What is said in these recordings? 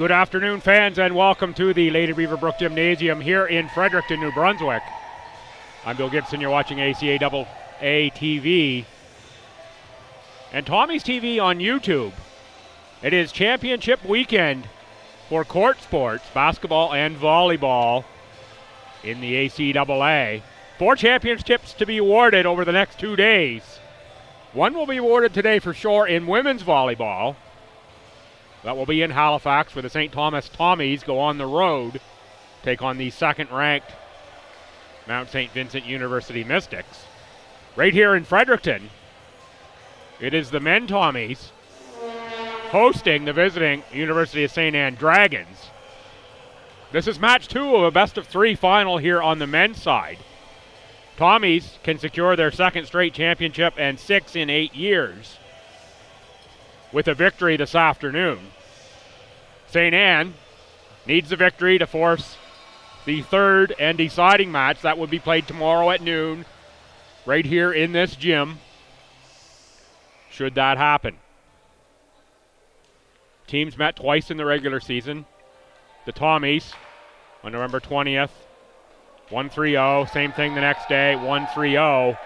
Good afternoon, fans, and welcome to the Lady Beaverbrook Gymnasium here in Fredericton, New Brunswick. I'm Bill Gibson. You're watching ACAA TV and Tommy's TV on YouTube. It is championship weekend for court sports, basketball and volleyball in the ACAA. 4 championships to be awarded over the next 2 days. One will be awarded today for sure in women's volleyball. That will be in Halifax, where the St. Thomas Tommies go on the road, take on the second-ranked Mount St. Vincent University Mystics. Right here in Fredericton, it is the men Tommies hosting the visiting University of St. Anne Dragons. This is match 2 of a best-of-3 final here on the men's side. Tommies can secure their second straight championship and 6 in 8 years with a victory this afternoon. St. Anne needs a victory to force the third and deciding match that will be played tomorrow at noon right here in this gym, should that happen. Teams met twice in the regular season. The Tommies on November 20th, 1-3-0. Same thing the next day, 1-3-0.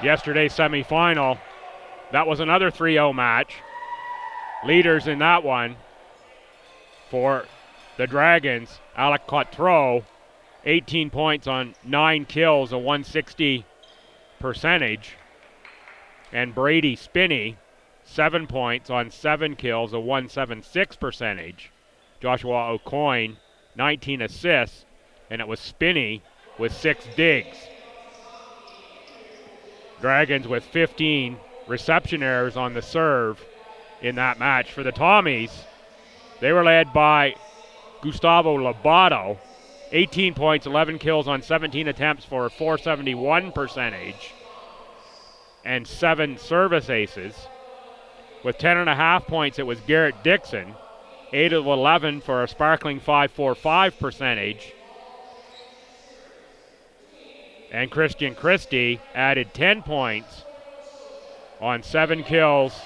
Yesterday's semifinal, that was another 3-0 match. Leaders in that one for the Dragons, Alec Cotreau, 18 points on 9 kills, a 160 percentage. And Brady Spinney, 7 points on 7 kills, a 176 percentage. Joshua O'Coin, 19 assists, and it was Spinney with 6 digs. Dragons with 15 reception errors on the serve in that match. For the Tommies, they were led by Gustavo Lobato, 18 points, 11 kills on 17 attempts for a 471 percentage and 7 service aces. With 10.5 points, it was Garrett Dixon, 8 of 11 for a sparkling 545 percentage. And Christian Christie added 10 points on 7 kills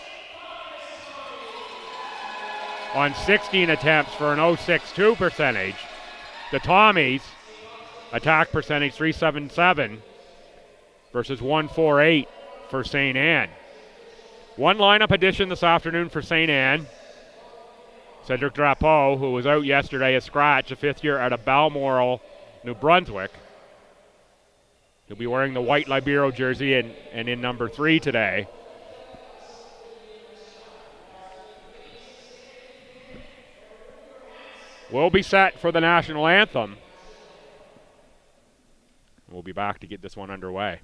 on 16 attempts for an 0.62 percentage. The Tommies attack percentage 377 versus 148 for St. Anne. One lineup addition this afternoon for St. Anne. Cedric Drapeau, who was out yesterday, a scratch, a 5th year out of Balmoral, New Brunswick. He'll be wearing the white Libero jersey and in number 3 today. We'll be set for the national anthem. We'll be back to get this one underway.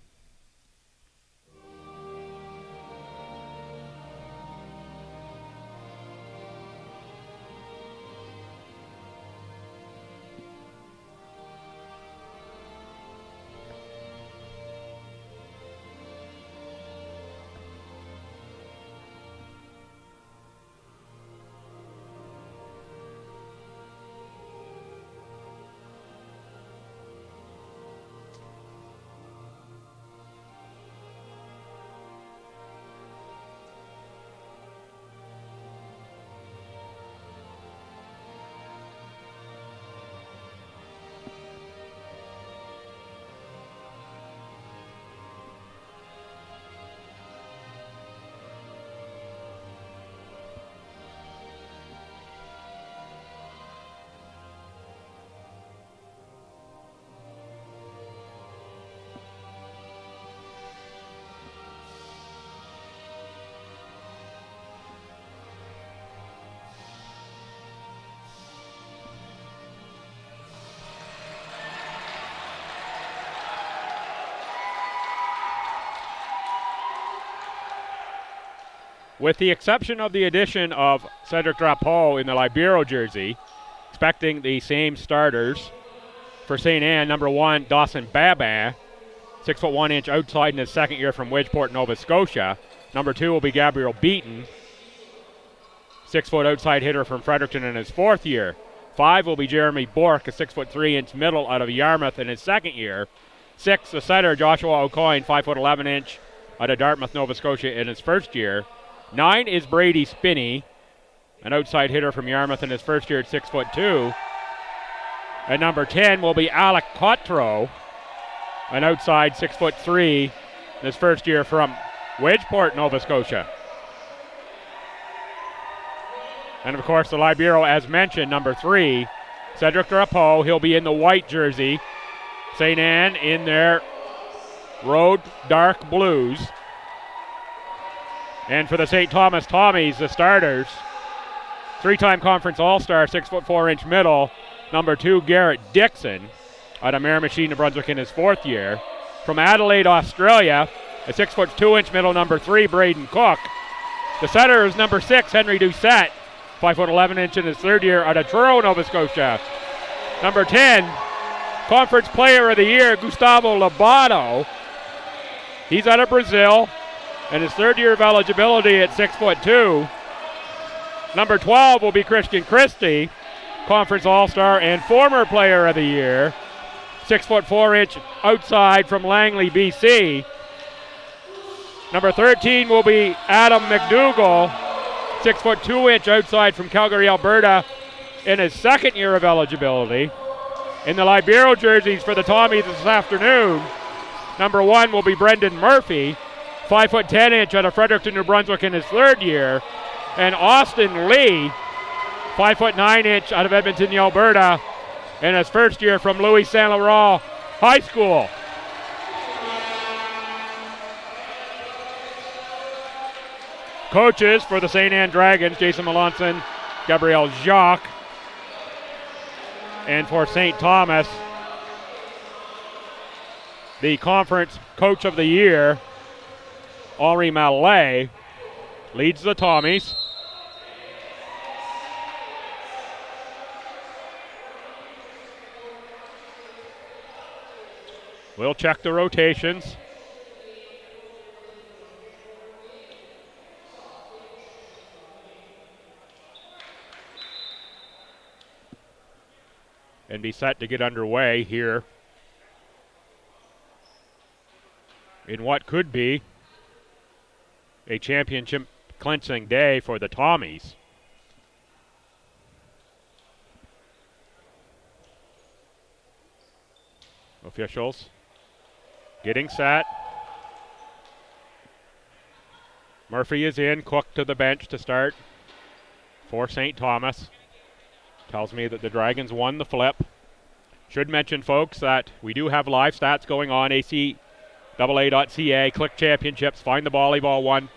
With the exception of the addition of Cedric Drapeau in the Libero jersey, expecting the same starters. For St. Anne, number 1, Dawson Babin, 6'1" outside in his second year from Wedgeport, Nova Scotia. Number 2 will be Gabriel Beaton, 6-foot outside hitter from Fredericton in his 4th year. 5 will be Jeremy Bork, a 6'3" middle out of Yarmouth in his second year. 6, the setter, Joshua O'Coin, 5'11" out of Dartmouth, Nova Scotia in his first year. 9 is Brady Spinney, an outside hitter from Yarmouth in his first year at 6'2". And number 10 will be Alec Cotreau, an outside 6'3", in his first year from Wedgeport, Nova Scotia. And of course the libero, as mentioned, number 3, Cedric Drapeau. He'll be in the white jersey. St. Anne in their road dark blues. And for the St. Thomas Tommies, the starters, 3-time conference all-star, 6'4" middle, number 2, Garrett Dixon, out of Miramichi, New Brunswick in his 4th year. From Adelaide, Australia, a 6'2" middle, number 3, Braden Cook. The setter is number 6, Henry Doucette, 5'11" in his 3rd year, out of Truro, Nova Scotia. Number 10, Conference Player of the Year, Gustavo Lobato. He's out of Brazil, and his 3rd year of eligibility at 6'2". Number 12 will be Christian Christie, Conference All-Star and former Player of the Year, 6'4" outside from Langley, BC. Number 13 will be Adam McDougall, 6'2" outside from Calgary, Alberta, in his 2nd year of eligibility. In the libero jerseys for the Tommies this afternoon, number 1 will be Brendan Murphy, 5'10" out of Fredericton, New Brunswick in his 3rd year. And Austin Lee, 5'9" out of Edmonton, Alberta, in his 1st year from Louis Saint Laurent High School. Coaches for the St. Anne Dragons, Jason Melanson, Gabriel Jacques. And for St. Thomas, the Conference Coach of the Year, Henri Mallet, leads the Tommies. We'll check the rotations. And be set to get underway here in what could be a championship clinching day for the Tommies. Officials getting set. Murphy is in, Cook to the bench to start for St. Thomas. Tells me that the Dragons won the flip. Should mention, folks, that we do have live stats going on, ACAA.ca, click championships, find the volleyball one,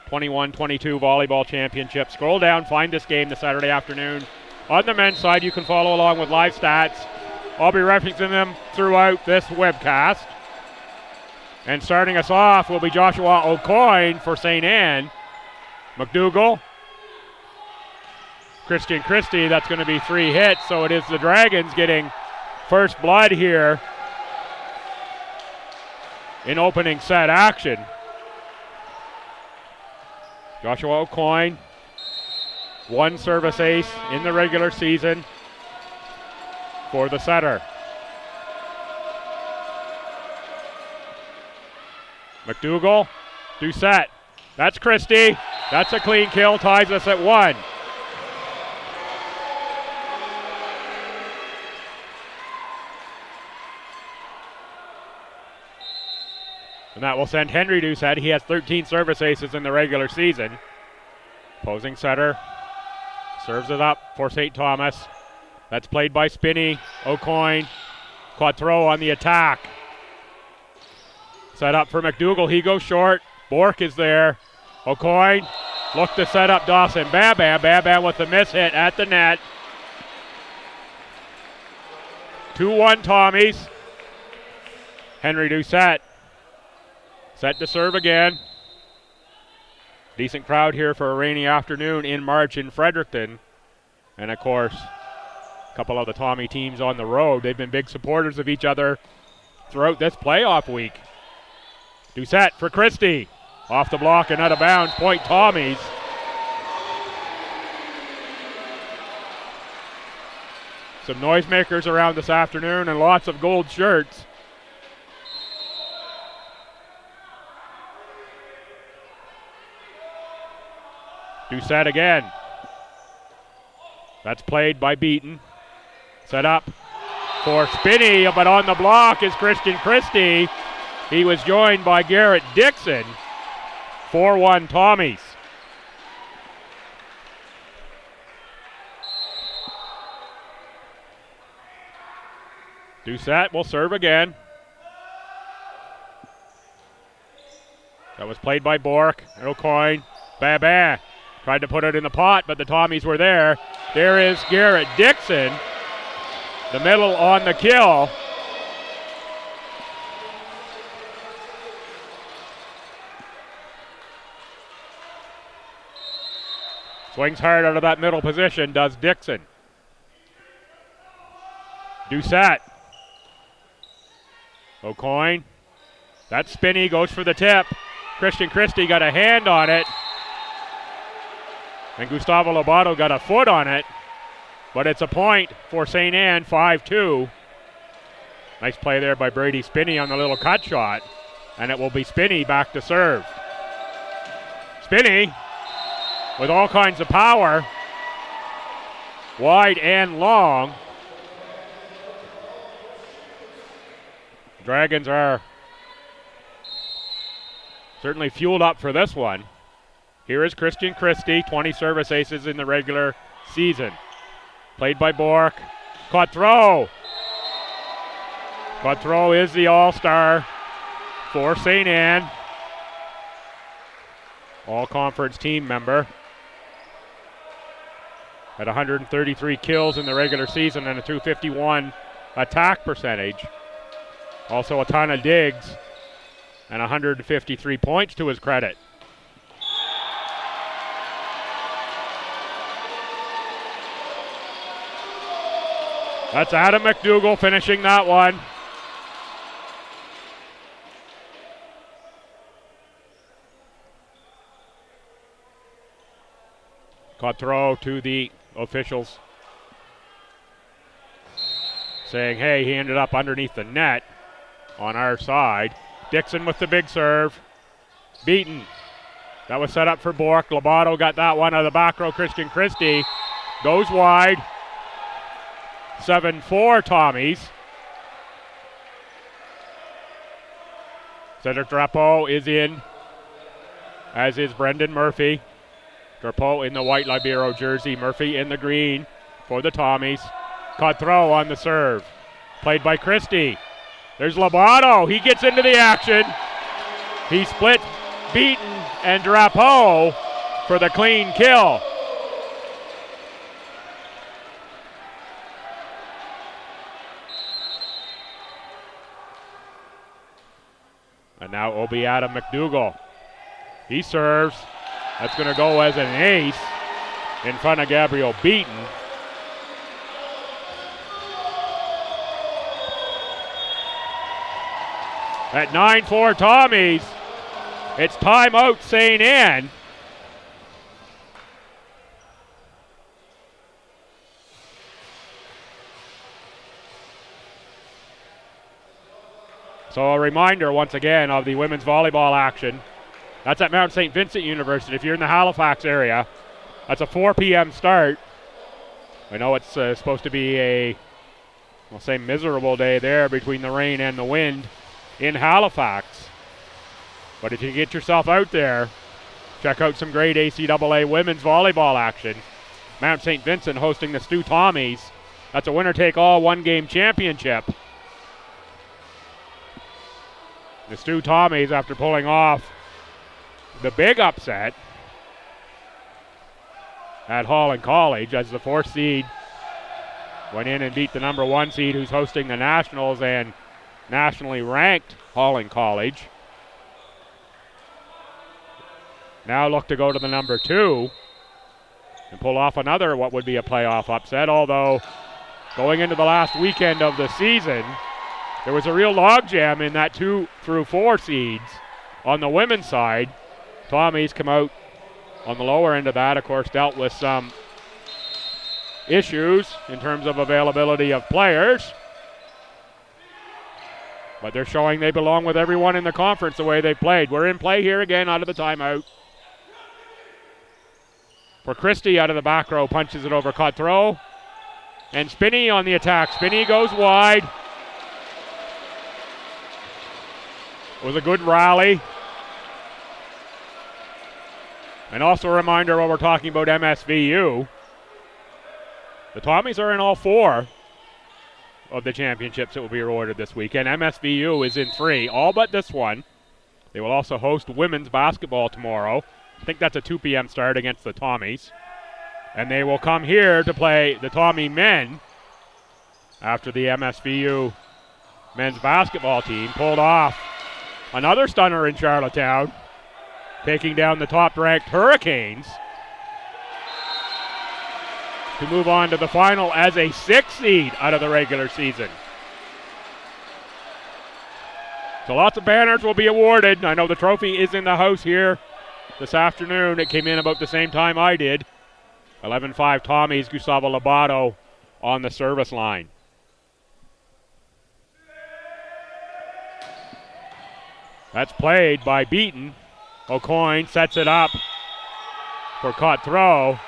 21-22 volleyball championship. Scroll down, find this game this Saturday afternoon. On the men's side, you can follow along with live stats. I'll be referencing them throughout this webcast. And starting us off will be Joshua O'Coin for St. Anne. McDougall, Christian Christie, that's going to be 3 hits, so it is the Dragons getting first blood here in opening set action. Joshua O'Coin, 1 service ace in the regular season for the setter. McDougall, Doucette, that's Christie, that's a clean kill, ties us at 1. And that will send Henry Doucette. He has 13 service aces in the regular season. Opposing setter serves it up for St. Thomas. That's played by Spinney, O'Coin, Quattro on the attack. Set up for McDougall. He goes short. Bork is there. O'Coin look to set up Dawson. Bam Bam. Bam Bam with the miss hit at the net. 2-1 Tommies. Henry Doucette set to serve again. Decent crowd here for a rainy afternoon in March in Fredericton. And of course, a couple of the Tommy teams on the road. They've been big supporters of each other throughout this playoff week. Doucette for Christie. Off the block and out of bounds. Point Tommies. Some noisemakers around this afternoon and lots of gold shirts. Doucette again. That's played by Beaton. Set up for Spinney, but on the block is Christian Christie. He was joined by Garrett Dixon. 4-1 Tommies. Doucette will serve again. That was played by Bork. O'Coin. Ba-ba. Tried to put it in the pot, but the Tommies were there. There is Garrett Dixon. The middle on the kill. Swings hard out of that middle position, does Dixon. Doucette. O'Coin. That's Spinney, goes for the tip. Christian Christie got a hand on it. And Gustavo Lobato got a foot on it. But it's a point for St. Anne, 5-2. Nice play there by Brady Spinney on the little cut shot. And it will be Spinney back to serve. Spinney with all kinds of power. Wide and long. Dragons are certainly fueled up for this one. Here is Christian Christie, 20 service aces in the regular season. Played by Bork. Cotreau. Cotreau is the all-star for St. Anne. All-conference team member. At 133 kills in the regular season and a 251 attack percentage. Also a ton of digs and 153 points to his credit. That's Adam McDougall finishing that one. Cotreau to the officials saying, hey, he ended up underneath the net on our side. Dixon with the big serve. Beaton. That was set up for Bork. Lobato got that one out of the back row. Christian Christie goes wide. 7-4 Tommies. Cedric Drapeau is in, as is Brendan Murphy. Drapeau in the white Libero jersey. Murphy in the green for the Tommies. Cotreau on the serve. Played by Christie. There's Lobato. He gets into the action. He split Beaton and Drapeau for the clean kill. And now it'll be Adam McDougall. He serves. That's going to go as an ace in front of Gabriel Beaton. At 9-4 Tommies, it's timeout St. Anne. So a reminder once again of the women's volleyball action. That's at Mount St. Vincent University. If you're in the Halifax area, that's a 4 p.m. start. I know it's supposed to be a, we'll say, miserable day there between the rain and the wind in Halifax. But if you get yourself out there, check out some great ACAA women's volleyball action. Mount St. Vincent hosting the STU Tommies. That's a winner-take-all one-game championship. The STU Tommies, after pulling off the big upset at Holland College as the 4th seed, went in and beat the number 1 seed who's hosting the Nationals and nationally ranked Holland College. Now look to go to the number 2 and pull off another what would be a playoff upset, although going into the last weekend of the season, there was a real logjam in that 2 through 4 seeds on the women's side. Tommies come out on the lower end of that, of course, dealt with some issues in terms of availability of players. But they're showing they belong with everyone in the conference the way they played. We're in play here again out of the timeout. for Christie out of the back row, punches it over Cotreau. And Spinney on the attack. Spinney goes wide. It was a good rally. And also a reminder while we're talking about MSVU, the Tommies are in all 4 of the championships that will be awarded this weekend. MSVU is in 3, all but this one. They will also host women's basketball tomorrow. I think that's a 2 p.m. start against the Tommies. And they will come here to play the Tommy men after the MSVU men's basketball team pulled off another stunner in Charlottetown, taking down the top-ranked Hurricanes to move on to the final as a 6 seed out of the regular season. So lots of banners will be awarded. I know the trophy is in the house here this afternoon. It came in about the same time I did. 11-5 Tommies, Gustavo Lobato on the service line. That's played by Beaton. O'Coin sets it up for Cotreau.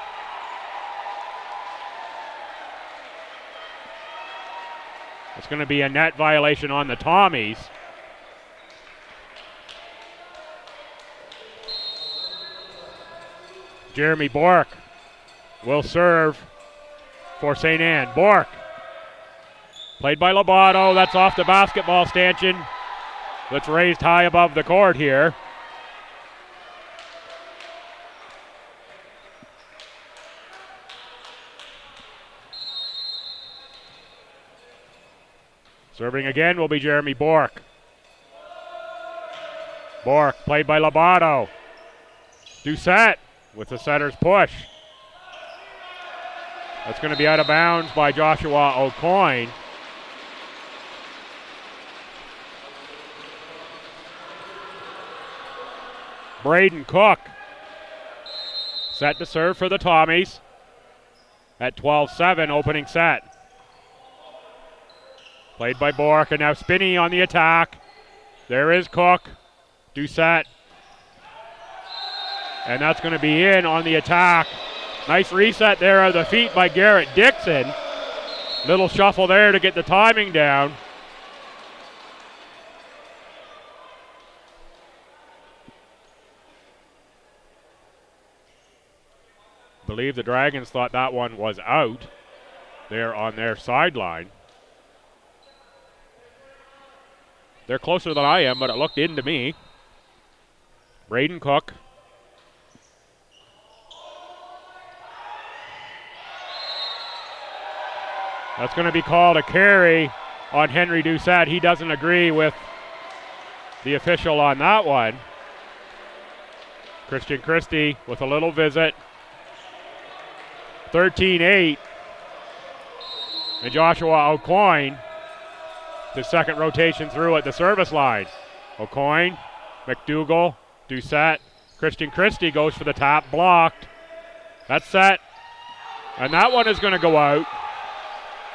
It's going to be a net violation on the Tommies. Jeremy Bork will serve for St. Anne. Bork, played by Lobato. That's off the basketball stanchion. That's raised high above the court here. Serving again will be Jeremy Bork. Bork, played by Lobato. Doucette with the setter's push. That's going to be out of bounds by Joshua O'Coin. Braden Cook set to serve for the Tommies at 12-7 opening set. Played by Bork, and now Spinney on the attack. There is Cook. Doucette. And that's going to be in on the attack. Nice reset there of the feet by Garrett Dixon. Little shuffle there to get the timing down. I believe the Dragons thought that one was out there on their sideline. They're closer than I am, but it looked in to me. Braden Cook. That's going to be called a carry on Henry Doucette. He doesn't agree with the official on that one. Christian Christie with a little visit. 13-8. And Joshua O'Coin, the second rotation through at the service line. O'Coin, McDougall, Doucette. Christian Christie goes for the tap, blocked. That's set. And that one is going to go out.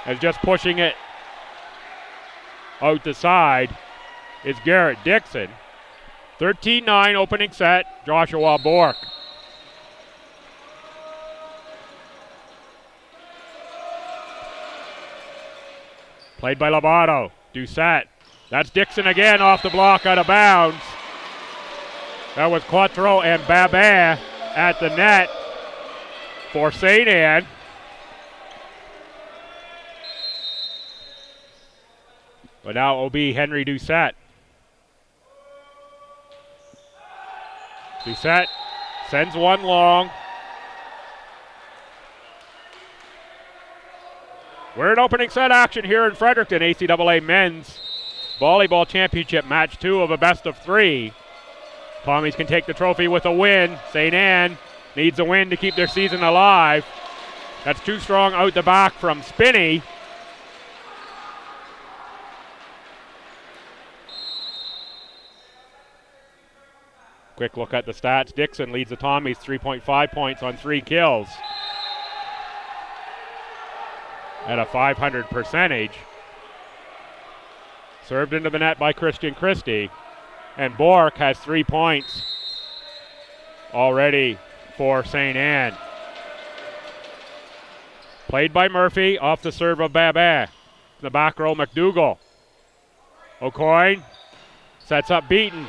As just pushing it out the side is Garrett Dixon. 13-9 opening set, Joshua Bork. Played by Lobato. Doucette. That's Dixon again off the block out of bounds. That was Cotreau and Babin at the net for St. Anne. But now it will be Henry Doucette. Doucette sends one long. We're in opening set action here in Fredericton, ACAA Men's Volleyball Championship, match 2 of a best of 3. Tommies can take the trophy with a win. St. Anne needs a win to keep their season alive. That's too strong out the back from Spinney. Quick look at the stats. Dixon leads the Tommies 3.5 points on 3 kills. At a .500 percentage. Served into the net by Christian Christie. And Bork has 3 points already for St. Anne. Played by Murphy, off the serve of Babin. In the back row, McDougall. O'Coin sets up Beaton.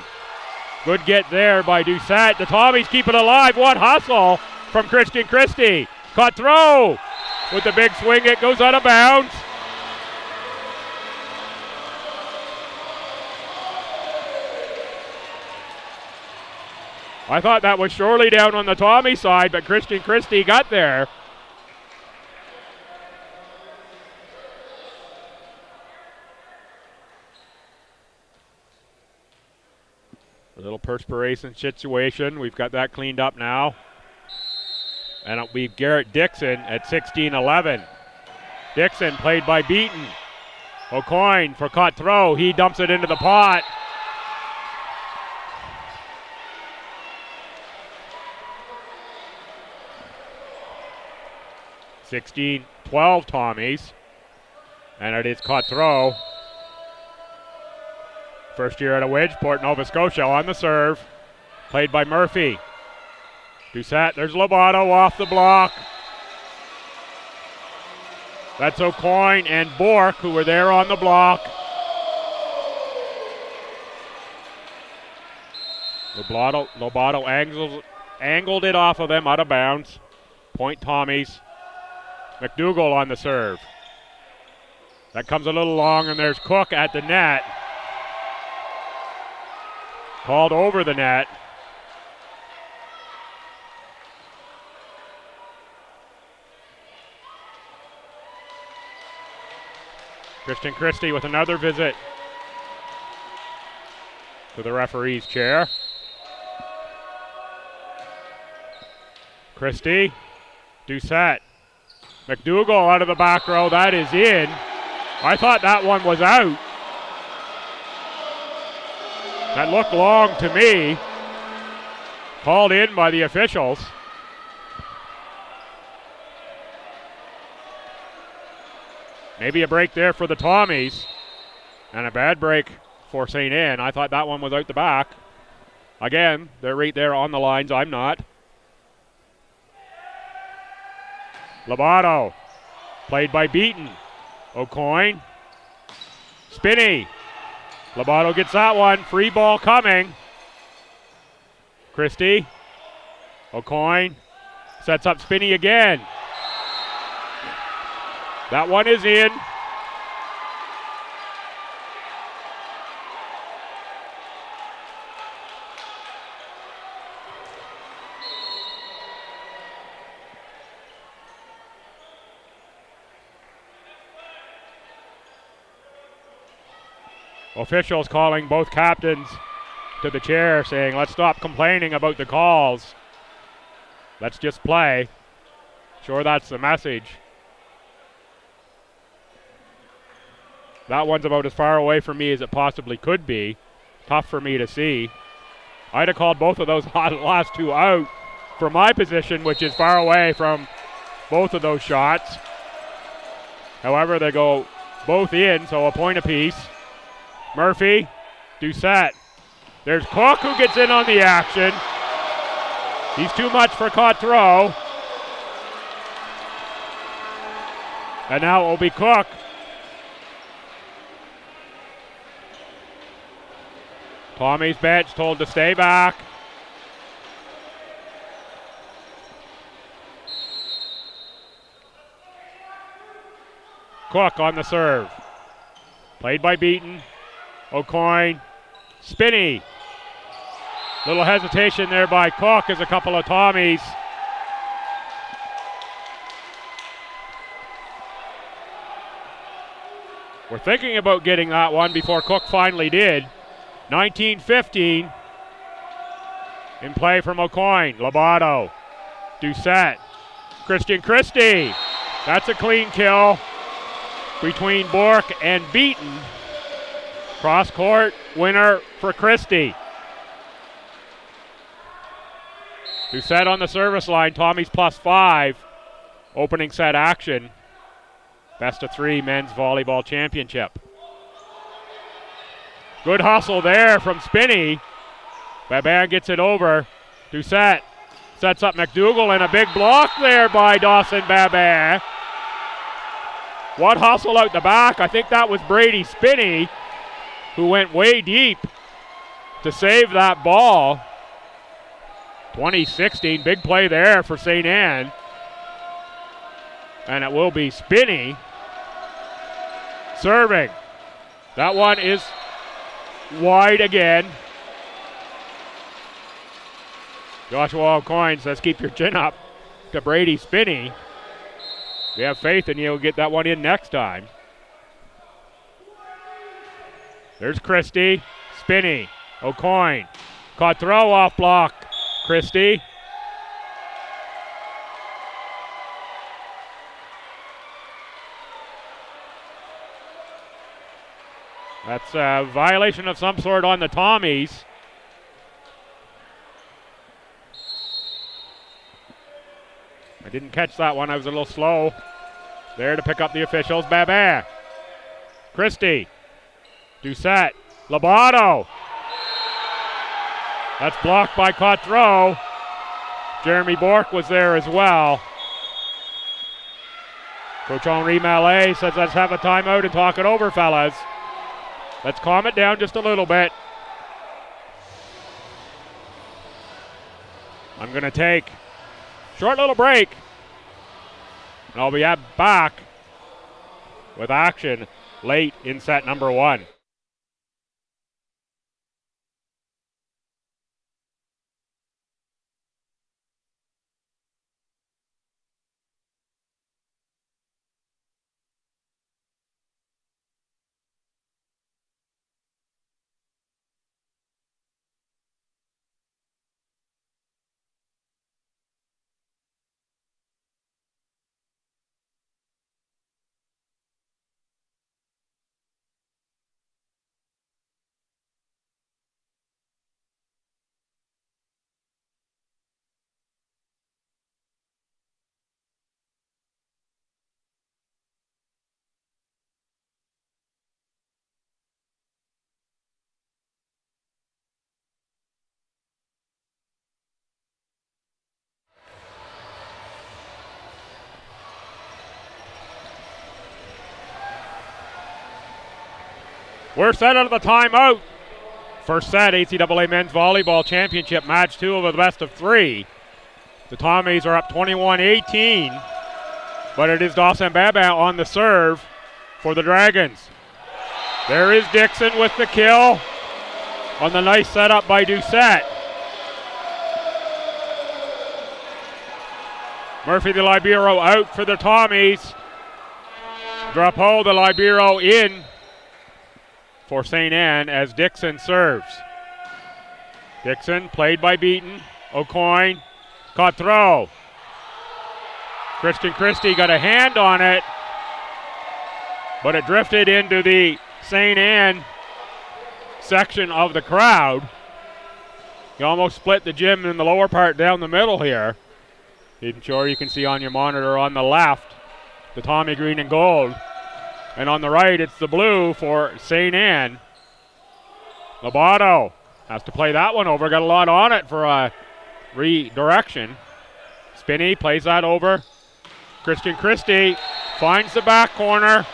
Good get there by Doucette. The Tommies keep it alive. What hustle from Christian Christie. Caught throw with the big swing. It goes out of bounds. I thought that was surely down on the Tommy side, but Christian Christie got there. A little perspiration situation. We've got that cleaned up now. And it'll be Garrett Dixon at 16-11. Dixon played by Beaton. O'Coin for caught throw. He dumps it into the pot. (16-12) Tommies. And it is caught throw. First year out of Wedgeport, Nova Scotia on the serve. Played by Murphy. Doucette, there's Lobato off the block. That's O'Coin and Bork who were there on the block. Lobato angled it off of them out of bounds. Point Tommies. McDougall on the serve. That comes a little long, and there's Cook at the net. Called over the net. Christian Christie with another visit to the referee's chair. Christie, Doucette, McDougall out of the back row. That is in. I thought that one was out. That looked long to me. Called in by the officials. Maybe a break there for the Tommies. And a bad break for St. Anne. I thought that one was out the back. Again, they're right there on the lines. I'm not. Lobato. Played by Beaton. O'Coin. Spinney. Lobato gets that one. Free ball coming. Christie. O'Coin. Sets up Spinney again. That one is in. Officials calling both captains to the chair saying, let's stop complaining about the calls. Let's just play. Sure, that's the message. That one's about as far away from me as it possibly could be. Tough for me to see. I'd have called both of those last two out for my position, which is far away from both of those shots. However, they go both in, so a point apiece. Murphy, Doucette. There's Cook who gets in on the action. He's too much for caught throw. And now it will be Cook. Tommy's bench told to stay back. Cook on the serve. Played by Beaton. O'Coin. Spinney. Little hesitation there by Cook as a couple of Tommies. We're thinking about getting that one before Cook finally did. 19-15 in play from O'Coin. Lobato. Doucette. Christian Christie. That's a clean kill between Bork and Beaton. Cross court winner for Christie. Doucette on the service line. Tommy's +5. Opening set action. Best of 3 men's volleyball championship. Good hustle there from Spinney. Babin gets it over. Doucette sets up McDougall and a big block there by Dawson Babin. What hustle out the back. I think that was Brady Spinney, who went way deep to save that ball. 2016, big play there for St. Anne. And it will be Spinney serving. That one is wide again. Joshua O'Coin says keep your chin up to Brady Spinney. We have faith in you. We'll get that one in next time. There's Christie, Spinney, O'Coin. Caught throw off block. Christie. That's a violation of some sort on the Tommies. I didn't catch that one. I was a little slow there to pick up the officials. Babin. Christie. Doucette. Lobato. That's blocked by Cotreau. Jeremy Bork was there as well. Coach Henri Mallet says let's have a timeout and talk it over, fellas. Let's calm it down just a little bit. I'm going to take a short little break. And I'll be back with action late in set number 1. We're set out of the timeout. First set, ACAA Men's Volleyball Championship, match 2 of the best of 3. The Tommies are up 21-18, but it is Dawson Babin on the serve for the Dragons. There is Dixon with the kill on the nice setup by Doucette. Murphy the libero out for the Tommies. Drapeau the libero in for St. Anne as Dixon serves. Dixon played by Beaton. O'Coin. Cotreau. Christian Christie got a hand on it, but it drifted into the St. Anne section of the crowd. You almost split the gym in the lower part down the middle here. I'm sure you can see on your monitor on the left the Tommy green and gold. And on the right, it's the blue for St. Anne. Lobato has to play that one over. Got a lot on it for a redirection. Spinney plays that over. Christian Christie finds the back corner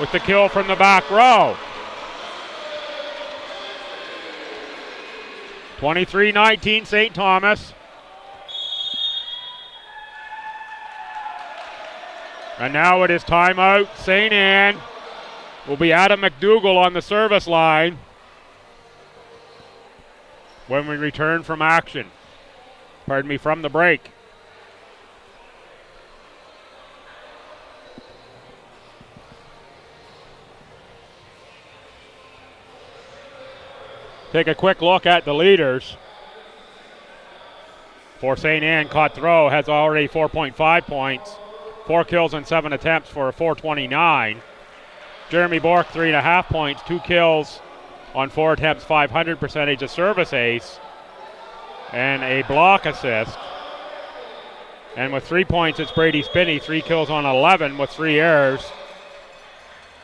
with the kill from the back row. 23-19 St. Thomas. And now it is timeout. St. Anne will be Adam McDougall on the service line when we return from action. Pardon me, from the break. Take a quick look at the leaders. For St. Anne, Cotreau has already 4.5 points. 4 kills and 7 attempts for a 429. Jeremy Bork, 3.5 points, 2 kills on 4 attempts, 500 percentage, a service ace, and a block assist. And with 3 points, it's Brady Spinney, 3 kills on 11 with 3 errors.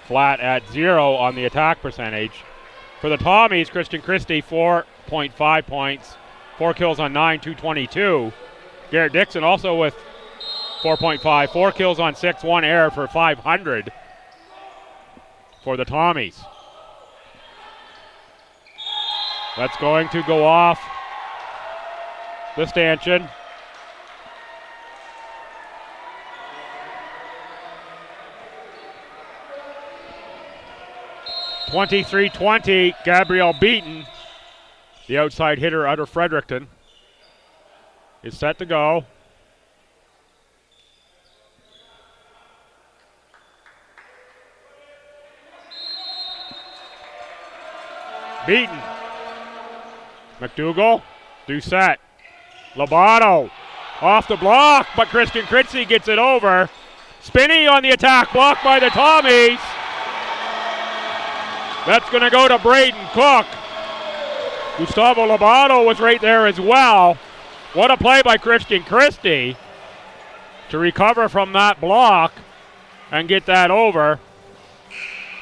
Flat at 0 on the attack percentage. For the Tommies, Christian Christie, 4.5 points, 4 kills on 9, 222. Garrett Dixon also with 4.5. 4 kills on 6, 1 error for 500 for the Tommies. That's going to go off the stanchion. (23-20), Gabrielle Beaton, the outside hitter out of Fredericton, is set to go. Beaton. McDougall. Doucette. Lobato. Off the block, but Christian Critzy gets it over. Spinney on the attack, blocked by the Tommies. That's going to go to Braden Cook. Gustavo Lobato was right there as well. What a play by Christian Christie to recover from that block and get that over.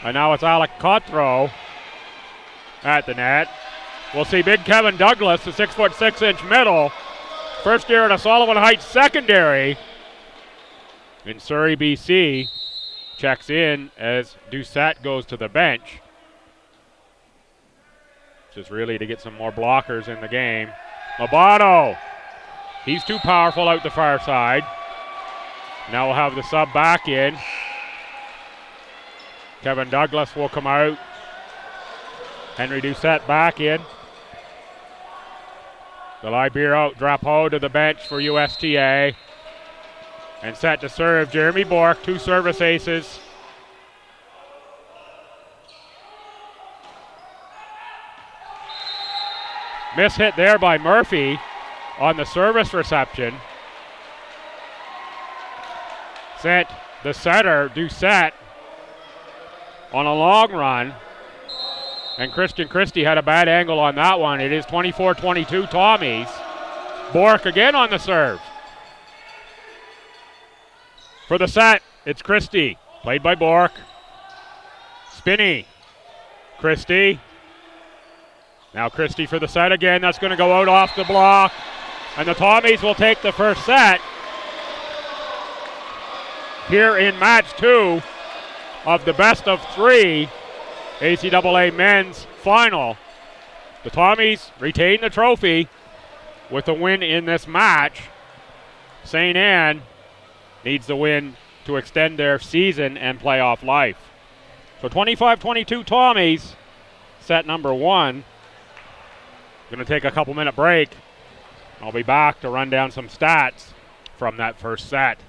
And now it's Alec Cotreau at the net. We'll see big Kevin Douglas, the 6'6" middle. First year at a Sullivan Heights secondary in Surrey, BC. Checks in as Doucette goes to the bench. Just really to get some more blockers in the game. Lobato. He's too powerful out the far side. Now we'll have the sub back in. Kevin Douglas will come out. Henry Doucette back in. The Libero Drapeau to the bench for USTA. And set to serve Jeremy Bork, 2 service aces. Miss hit there by Murphy on the service reception. Sent the setter, Doucette, on a long run. And Christian Christie had a bad angle on that one. It is 24-22 Tommies. Bork again on the serve. For the set, it's Christie, played by Bork. Spinney, Christie. Now Christie for the set again. That's going to go out off the block. And the Tommies will take the first set here in match 2 of the best of 3 ACAA men's final. The Tommies retain the trophy with a win in this match. St. Anne needs the win to extend their season and playoff life. So 25-22 Tommies, set number 1. Going to take a couple minute break. I'll be back to run down some stats from that first set.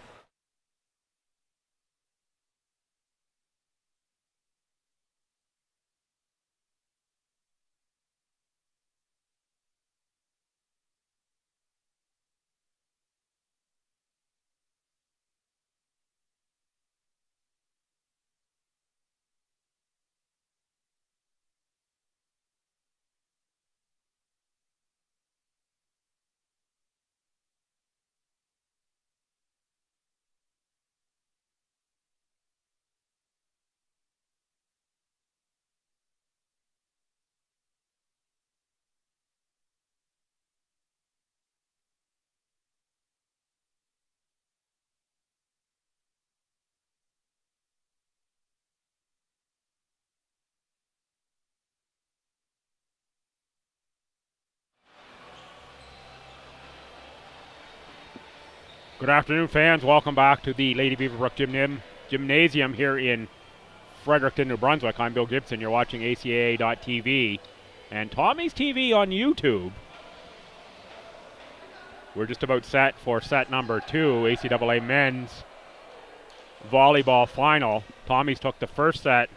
Good afternoon, fans. Welcome back to the Lady Beaverbrook Gymnasium here in Fredericton, New Brunswick. I'm Bill Gibson. You're watching ACAA.TV and Tommy's TV on YouTube. We're just about set for set number 2, ACAA men's volleyball final. Tommy's took the first set,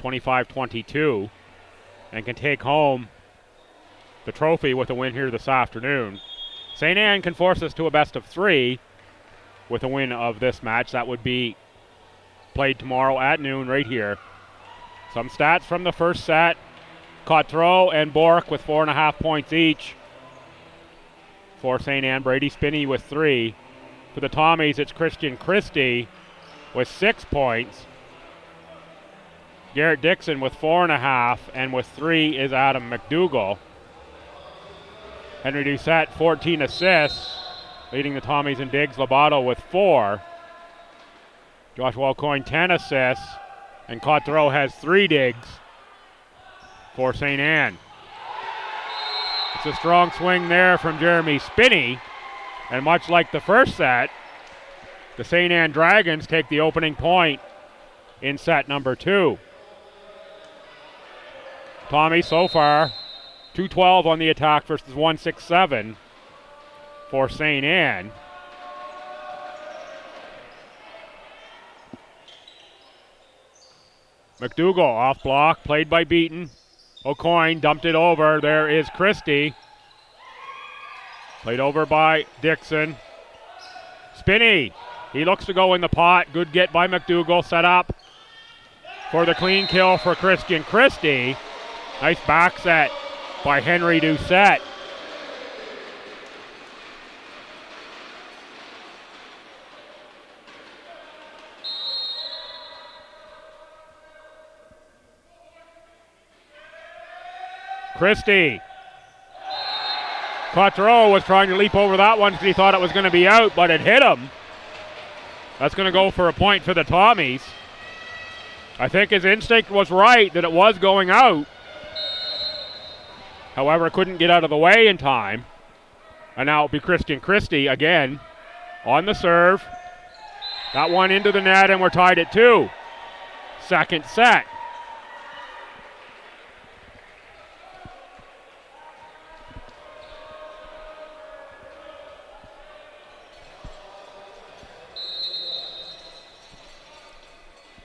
25-22, and can take home the trophy with a win here this afternoon. St. Anne can force us to a best of 3 with a win of this match. That would be played tomorrow at noon right here. Some stats from the first set. Cotreau and Bork with 4.5 points each. For St. Anne, Brady Spinney with 3. For the Tommies, it's Christian Christie with 6 points. Garrett Dixon with 4.5, and with 3 is Adam McDougall. Henry Doucette, 14 assists. leading the Tommies in digs. Lobato with 4. Joshua O'Coin 10 assists. And Cotreau has 3 digs for St. Anne. It's a strong swing there from Jeremy Spinney. And much like the first set, the St. Anne Dragons take the opening point in set number 2. Tommy so far 212 on the attack versus 167 for St. Anne. McDougall off block, played by Beaton. O'Coin dumped it over. There is Christie. Played over by Dixon. Spinney, he looks to go in the pot. Good get by McDougall, set up for the clean kill for Christian Christie. Nice back set by Henry Doucette. Christie. Cotreau was trying to leap over that one because he thought it was going to be out, but it hit him. That's going to go for a point for the Tommies. I think his instinct was right that it was going out. However, couldn't get out of the way in time. And now it'll be Christian Christie again on the serve. That one into the net, and we're tied at 2. Second set.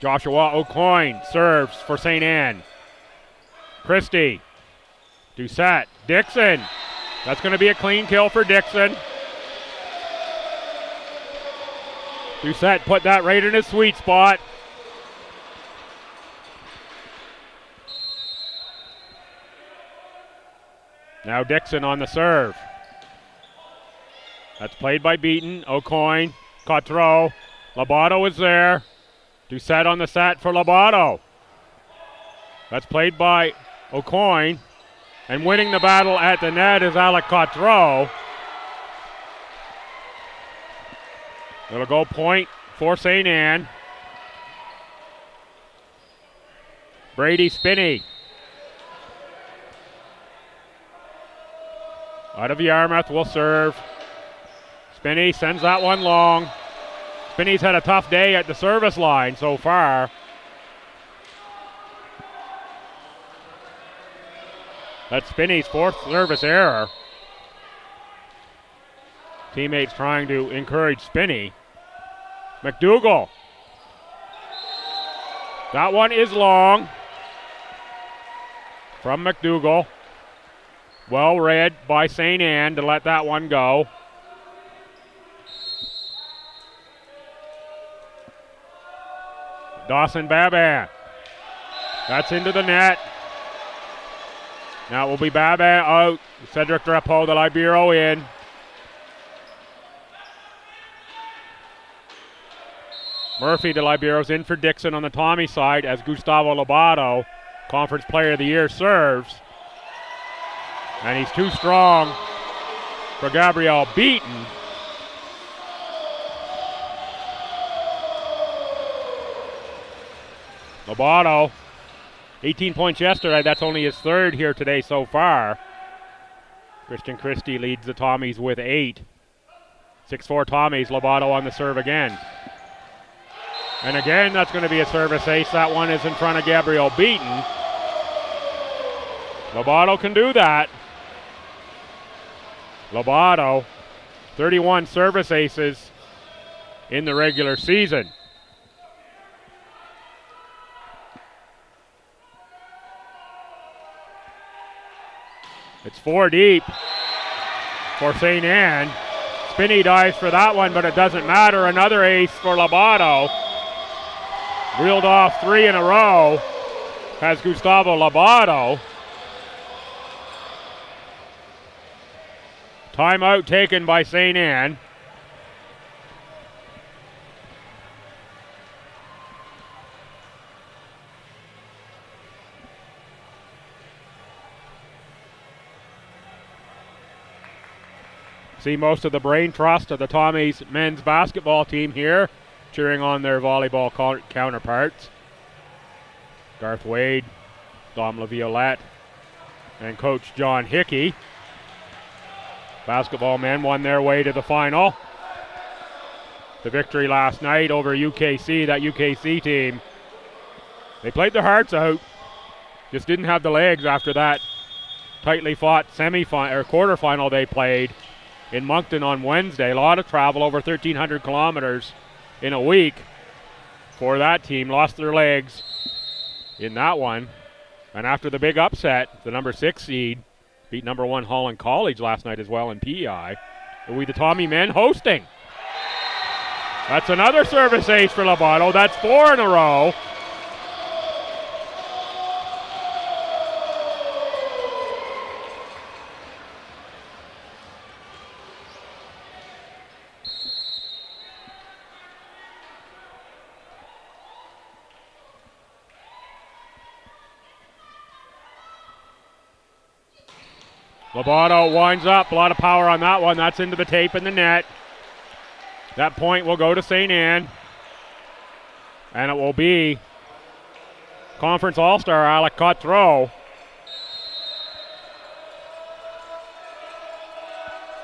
Joshua O'Coin serves for St. Anne. Christie. Doucette. Dixon. That's going to be a clean kill for Dixon. Doucette put that right in his sweet spot. Now Dixon on the serve. That's played by Beaton. O'Coin. Cotreau. Lobato is there. Doucette on the set for Lobato. That's played by O'Coin. And winning the battle at the net is Alec Cotreau. It'll go point for St. Anne. Brady Spinney. Out of Yarmouth will serve. Spinney sends that one long. Spinney's had a tough day at the service line so far. That's Spinney's 4th service error. Teammates trying to encourage Spinney. McDougall. That one is long from McDougall. Well read by St. Anne to let that one go. Dawson Babin. That's into the net. Now it will be Babin out. Cedric Drapeau, the Libero, in. Murphy, the Libero's in for Dixon on the Tommy side as Gustavo Lobato, Conference Player of the Year, serves. And he's too strong for Gabriel Beaton. Lobato, 18 points yesterday. That's only his 3rd here today so far. Christian Christie leads the Tommies with 8. 6-4 Tommies. Lobato on the serve again. And again, that's going to be a service ace. That one is in front of Gabriel Beaton. Lobato can do that. Lobato, 31 service aces in the regular season. It's 4 deep for St. Anne. Spinney dives for that one, but it doesn't matter. Another ace for Lobato. Reeled off 3 in a row has Gustavo Lobato. Timeout taken by St. Anne. See most of the brain trust of the Tommies men's basketball team here, cheering on their volleyball counterparts. Garth Wade, Dom LaViolette, and Coach John Hickey. Basketball men won their way to the final. The victory last night over UKC, that UKC team, they played their hearts out, just didn't have the legs after that tightly fought quarterfinal they played in Moncton on Wednesday. A lot of travel, over 1,300 kilometers in a week for that team. Lost their legs in that one. And after the big upset, the number 6 seed beat number 1 Holland College last night as well in PEI. It'll be the Tommy men hosting. That's another service ace for Lobato. That's 4 in a row. Lobato winds up. A lot of power on that one. That's into the tape in the net. That point will go to St. Anne. And it will be Conference All-Star Alec Cotreau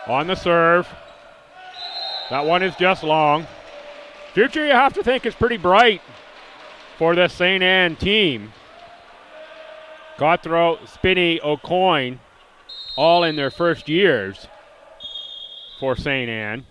on the serve. That one is just long. Future, you have to think, is pretty bright for this St. Anne team. Cotreau, Spinney, O'Coin, all in their first years for St. Anne.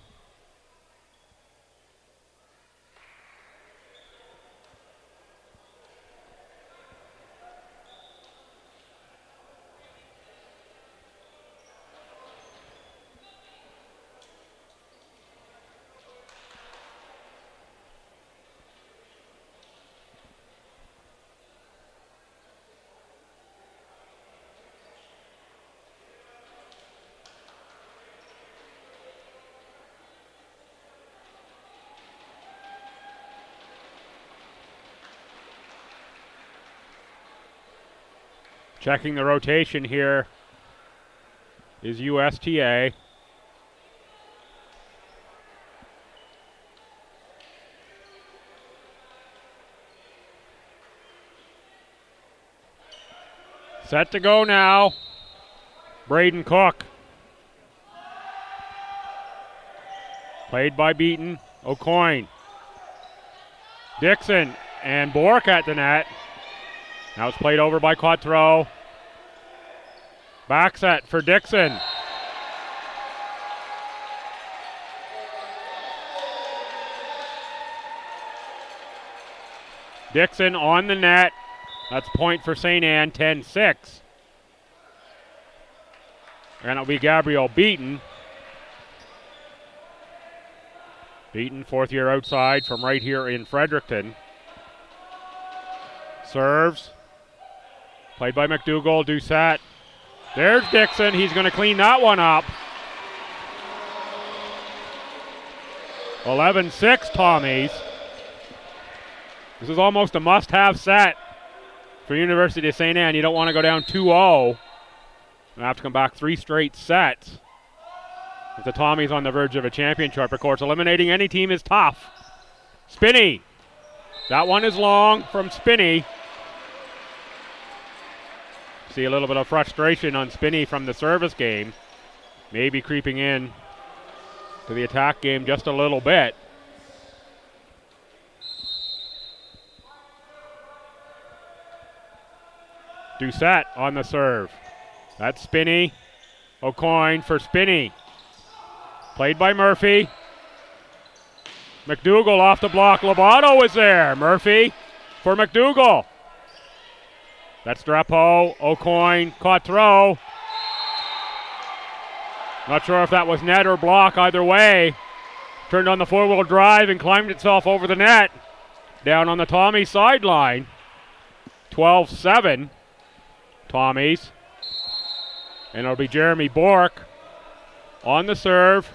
Checking the rotation here is USTA. Set to go now. Braden Cook. Played by Beaton. O'Coin. Dixon and Bork at the net. Now it's played over by Cotreau. Back set for Dixon. Dixon on the net. That's point for St. Anne, 10-6. And it'll be Gabrielle Beaton. Beaton, fourth year outside from right here in Fredericton. Serves. Played by McDougall, Doucette. There's Dixon. He's going to clean that one up. 11-6 Tommies. This is almost a must-have set for University of St. Anne. You don't want to go down 2-0 and have to come back 3 straight sets. If the Tommies on the verge of a championship, of course, eliminating any team is tough. Spinney. That one is long from Spinney. See a little bit of frustration on Spinney from the service game. Maybe creeping in to the attack game just a little bit. Doucette on the serve. That's Spinney. O'Coin for Spinney. Played by Murphy. McDougall off the block. Lobato is there. Murphy for McDougall. That's Drapeau, O'Coin, Cotreau. Not sure if that was net or block, either way. Turned on the four-wheel drive and climbed itself over the net. Down on the Tommy sideline. 12-7, Tommies. And it'll be Jeremy Bork on the serve.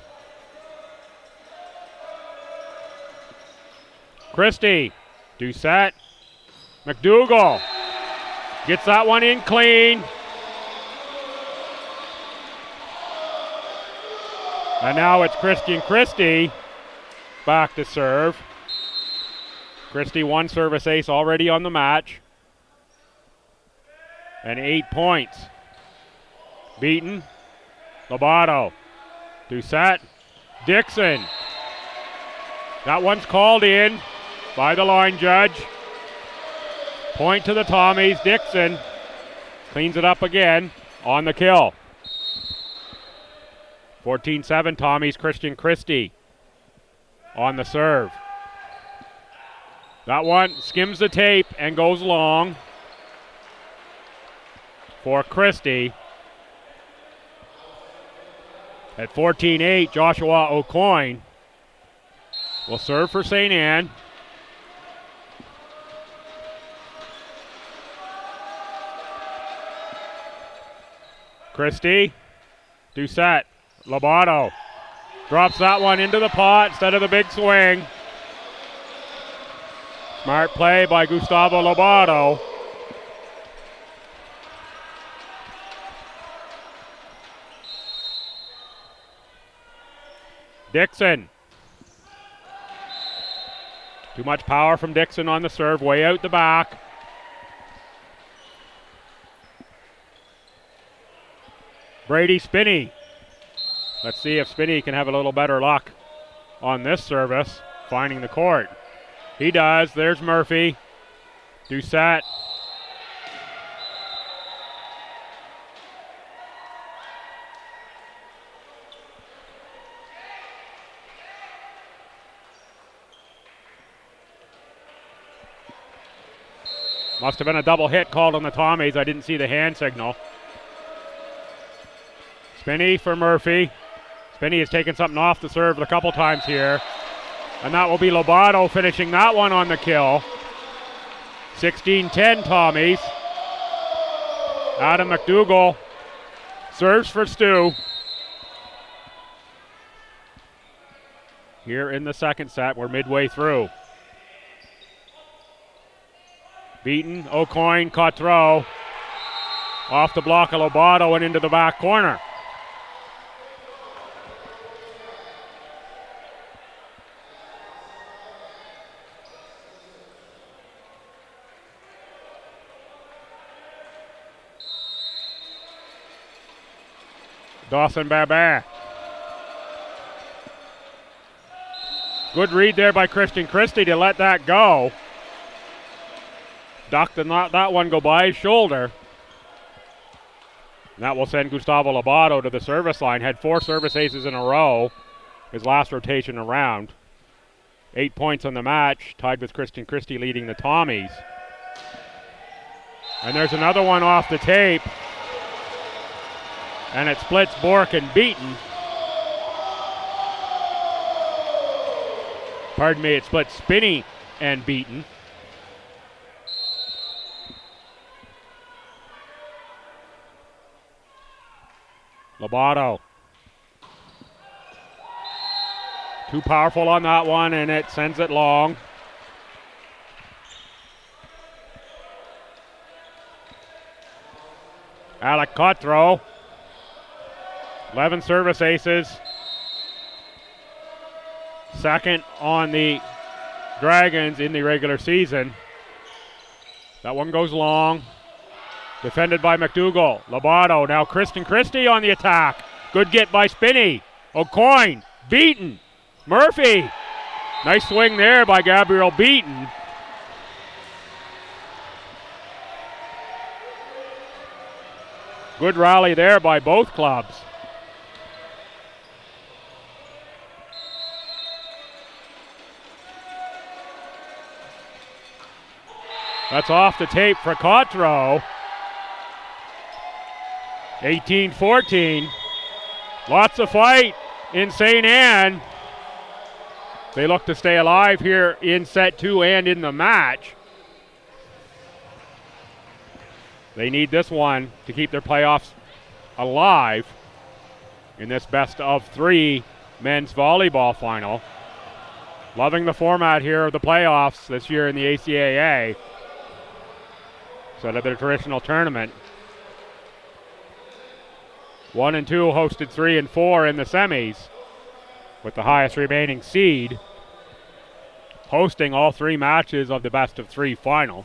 Christie, Doucette, McDougall. Gets that one in clean. And now it's Christian Christie back to serve. Christie one service ace already on the match. And 8 points. Beaton, Lobato, Doucette, Dixon. That one's called in by the line judge. Point to the Tommies. Dixon cleans it up again on the kill. 14-7 Tommies. Christian Christie on the serve. That one skims the tape and goes long for Christie. At 14-8, Joshua O'Coin will serve for St. Anne. Christie, Doucette, Lobato drops that one into the pot instead of the big swing. Smart play by Gustavo Lobato. Dixon. Too much power from Dixon on the serve, way out the back. Brady Spinney. Let's see if Spinney can have a little better luck on this service, finding the court. He does. There's Murphy. Doucette. Must have been a double hit called on the Tommies. I didn't see the hand signal. Spinney for Murphy. Spinney has taken something off the serve a couple times here. And that will be Lobato finishing that one on the kill. 16-10 Tommies. Adam McDougall serves for Stu. Here in the second set, we're midway through. Beaton, O'Coin, Cotreau. Off the block of Lobato and into the back corner. Dawson Babin. Good read there by Christian Christie to let that go. Ducked and let that one go by his shoulder. And that will send Gustavo Lobato to the service line. Had 4 service aces in a row. His last rotation around. 8 points on the match, tied with Christian Christie leading the Tommies. And there's another one off the tape. And it splits Bork and Beaton. Pardon me, it splits Spinney and Beaton. Lobato. Too powerful on that one, and it sends it long. Alec Cotreau. 11 service aces. Second on the Dragons in the regular season. That one goes long. Defended by McDougall. Lobato. Now Christian Christie on the attack. Good get by Spinney. O'Coin. Beaton. Murphy. Nice swing there by Gabriel Beaton. Good rally there by both clubs. That's off the tape for Cotreau. 18-14. Lots of fight in St. Anne. They look to stay alive here in set 2 and in the match. They need this one to keep their playoffs alive in this best of 3 men's volleyball final. Loving the format here of the playoffs this year in the ACAA. Instead of their traditional tournament. 1 and 2 hosted 3 and 4 in the semis. with the highest remaining seed, hosting all 3 matches of the best-of-3 final.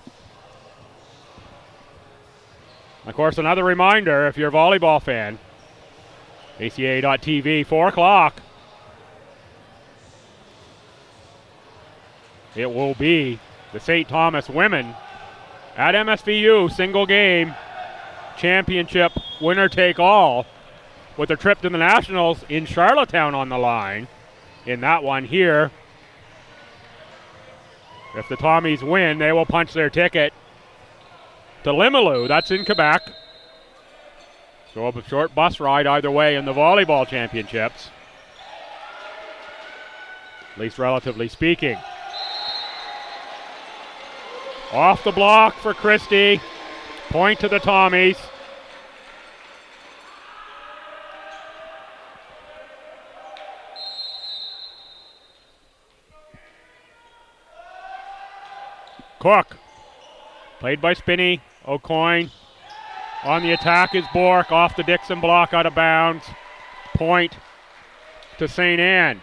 Of course, another reminder, if you're a volleyball fan, ACAA.TV, 4 o'clock. It will be the St. Thomas women at MSVU, single game, championship, winner take all, with a trip to the Nationals in Charlottetown on the line. In that one here, if the Tommies win, they will punch their ticket to Limoilou. That's in Quebec. So a short bus ride either way in the volleyball championships, at least relatively speaking. Off the block for Christie. Point to the Tommies. Cook. Played by Spinney. O'Coin. On the attack is Bork. Off the Dixon block, out of bounds. Point to St. Anne.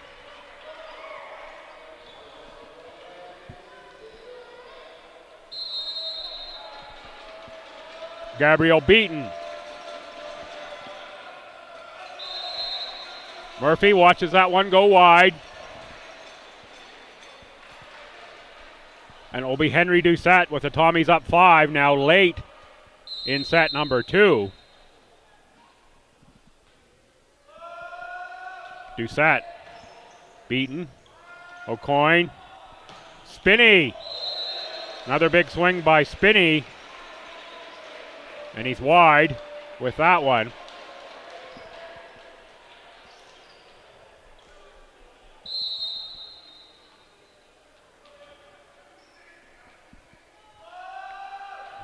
Gabrielle Beaton. Murphy watches that one go wide. And it will be Henry Doucette with the Tommies up 5 now late in set number 2. Doucette. Beaton. O'Coin. Spinney. Another big swing by Spinney. And he's wide with that one.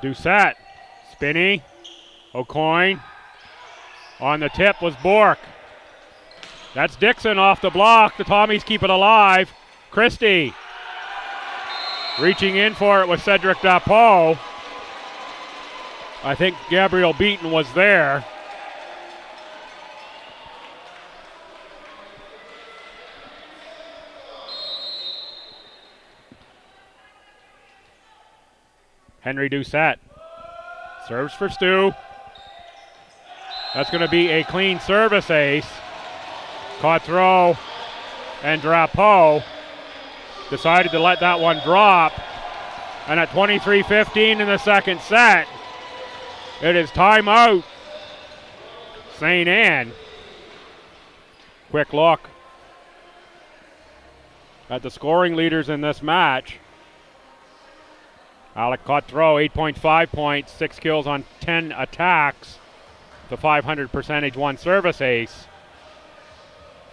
Doucette. Spinney. O'Coin. On the tip was Bork. That's Dixon off the block. The Tommies keep it alive. Christie. Reaching in for it was Cedric Dapeau. I think Gabrielle Beaton was there. Henry Doucette serves for Stu. That's going to be a clean service ace. Cotreau and Drapeau decided to let that one drop. And at 23-15 in the second set, it is timeout. St. Anne. Quick look at the scoring leaders in this match. Alec Cotreau, 8.5 points, 6 kills on 10 attacks. The 500 percentage, 1 service ace.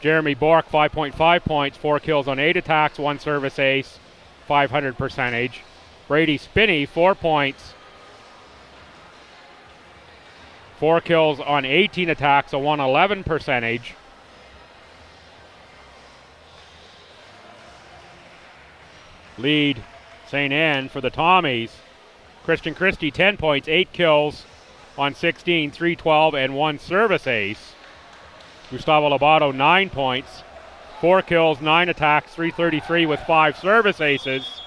Jeremy Bork, 5.5 points, 4 kills on 8 attacks, 1 service ace, 500 percentage. Brady Spinney, 4 points, 4 kills on 18 attacks, a 111 percentage. Lead St. Anne for the Tommies. Christian Christie, 10 points, 8 kills on 16, 312, and 1 service ace. Gustavo Lobato, 9 points, 4 kills, 9 attacks, 333 with 5 service aces.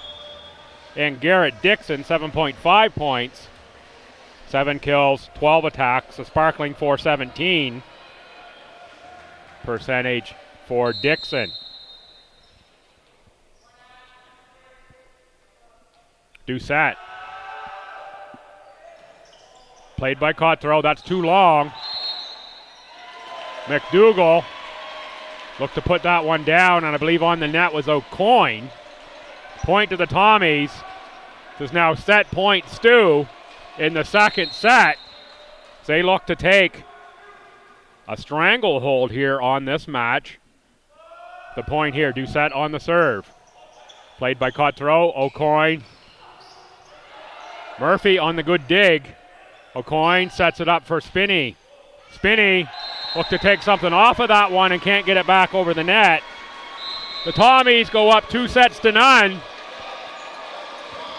And Garrett Dixon, 7.5 points, 7 kills, 12 attacks, a sparkling 417 percentage for Dixon. Doucette. Played by Cotreau, that's too long. McDougall looked to put that one down, and I believe on the net was O'Coin. Point to the Tommies. This is now set point Stu in the second set. They look to take a stranglehold here on this match. The point here, Doucette on the serve. Played by Cotreau, O'Coin. Murphy on the good dig. O'Coin sets it up for Spinney. Spinney look to take something off of that one and can't get it back over the net. The Tommies go up 2-0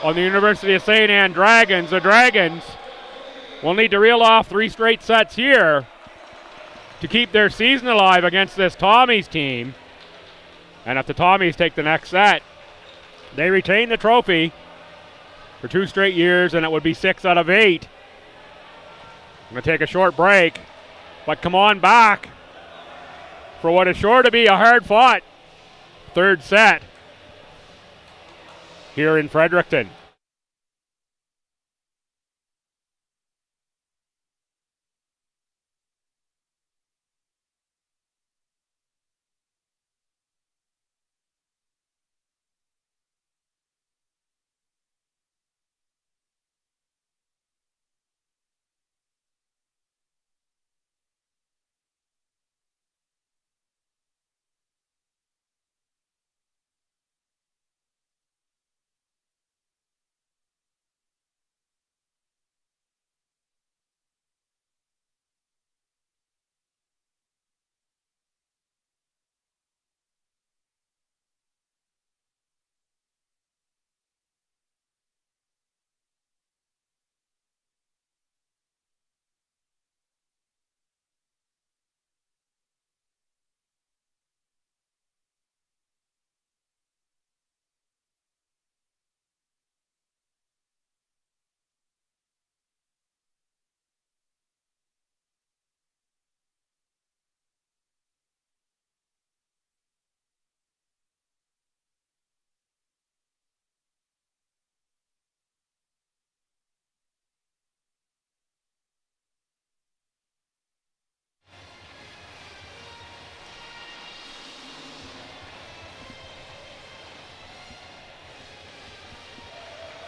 on the University of St. Anne Dragons. The Dragons will need to reel off 3 straight sets here to keep their season alive against this Tommies team. And if the Tommies take the next set, they retain the trophy for 2 straight years, and it would be 6 out of 8. I'm going to take a short break, but come on back for what is sure to be a hard-fought third set here in Fredericton.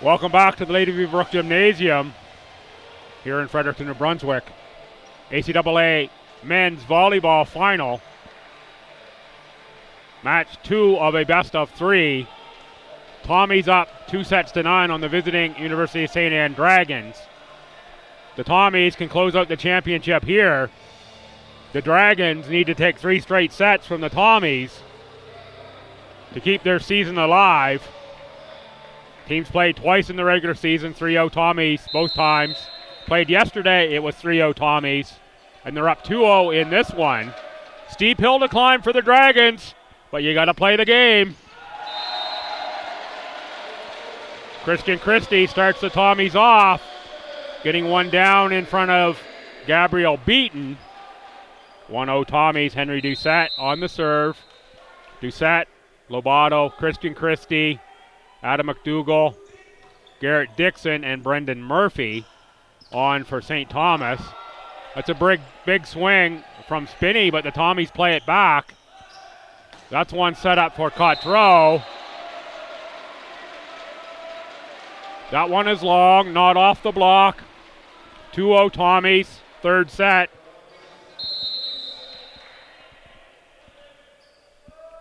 Welcome back to the Lady Beaverbrook Gymnasium here in Fredericton, New Brunswick. ACAA men's volleyball final. Match 2 of a best of 3. Tommies up 2-9 on the visiting University of St. Anne Dragons. The Tommies can close out the championship here. The Dragons need to take 3 straight sets from the Tommies to keep their season alive. Teams played twice in the regular season, 3-0 Tommies both times. Played yesterday, it was 3-0 Tommies. And they're up 2-0 in this one. Steep hill to climb for the Dragons, but you got to play the game. Christian Christie starts the Tommies off, getting one down in front of Gabrielle Beaton. 1-0 Tommies, Henry Doucette on the serve. Doucette, Lobato, Christian Christie, Adam McDougall, Garrett Dixon, and Brendan Murphy on for St. Thomas. That's a big swing from Spinney, but the Tommies play it back. That's one set up for Cotreau. That one is long, not off the block. 2-0 Tommies, third set.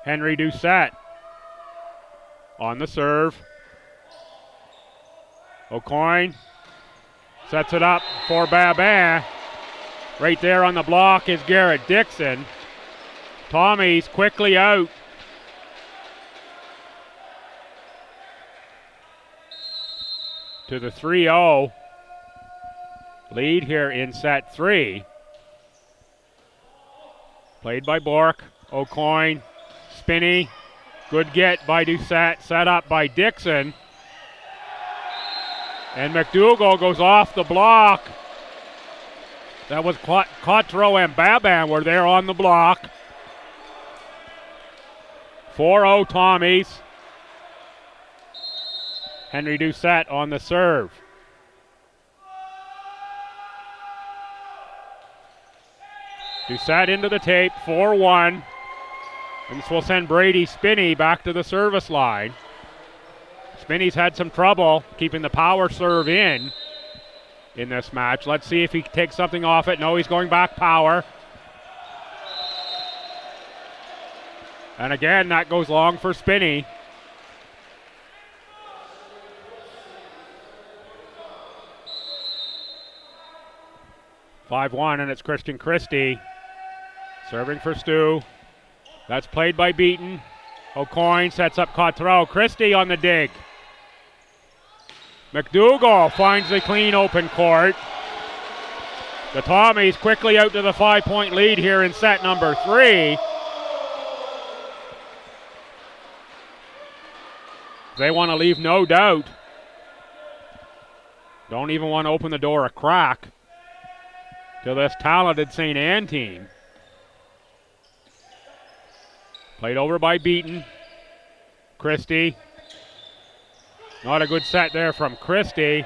Henry Doucette on the serve. O'Coin sets it up for Babin. Right there on the block is Garrett Dixon. Tommies quickly out. To the 3-0 lead here in set 3. Played by Bork. O'Coin, Spinney. Good get by Doucette, set up by Dixon. And McDougall goes off the block. That was Cotreau and Babin were there on the block. 4-0 Tommies. Henry Doucette on the serve. Doucette into the tape, 4-1. And this will send Brady Spinney back to the service line. Spinney's had some trouble keeping the power serve in this match. Let's see if he takes something off it. No, he's going back power. And again, that goes long for Spinney. (5-1), and it's Christian Christie serving for Stu. That's played by Beaton. O'Coin sets up Cotreau. Christie on the dig. McDougall finds the clean open court. The Tommies quickly out to the 5-point lead here in set number 3. They want to leave no doubt. Don't even want to open the door a crack to this talented St. Anne team. Played over by Beaton. Christie. Not a good set there from Christie.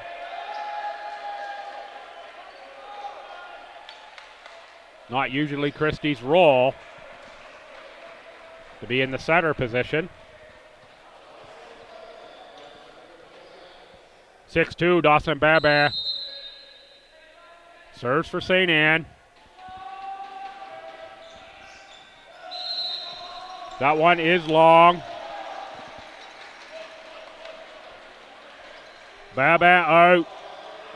Not usually Christie's role to be in the setter position. 6-2, Dawson Baba. Serves for St. Anne. That one is long. Baba out.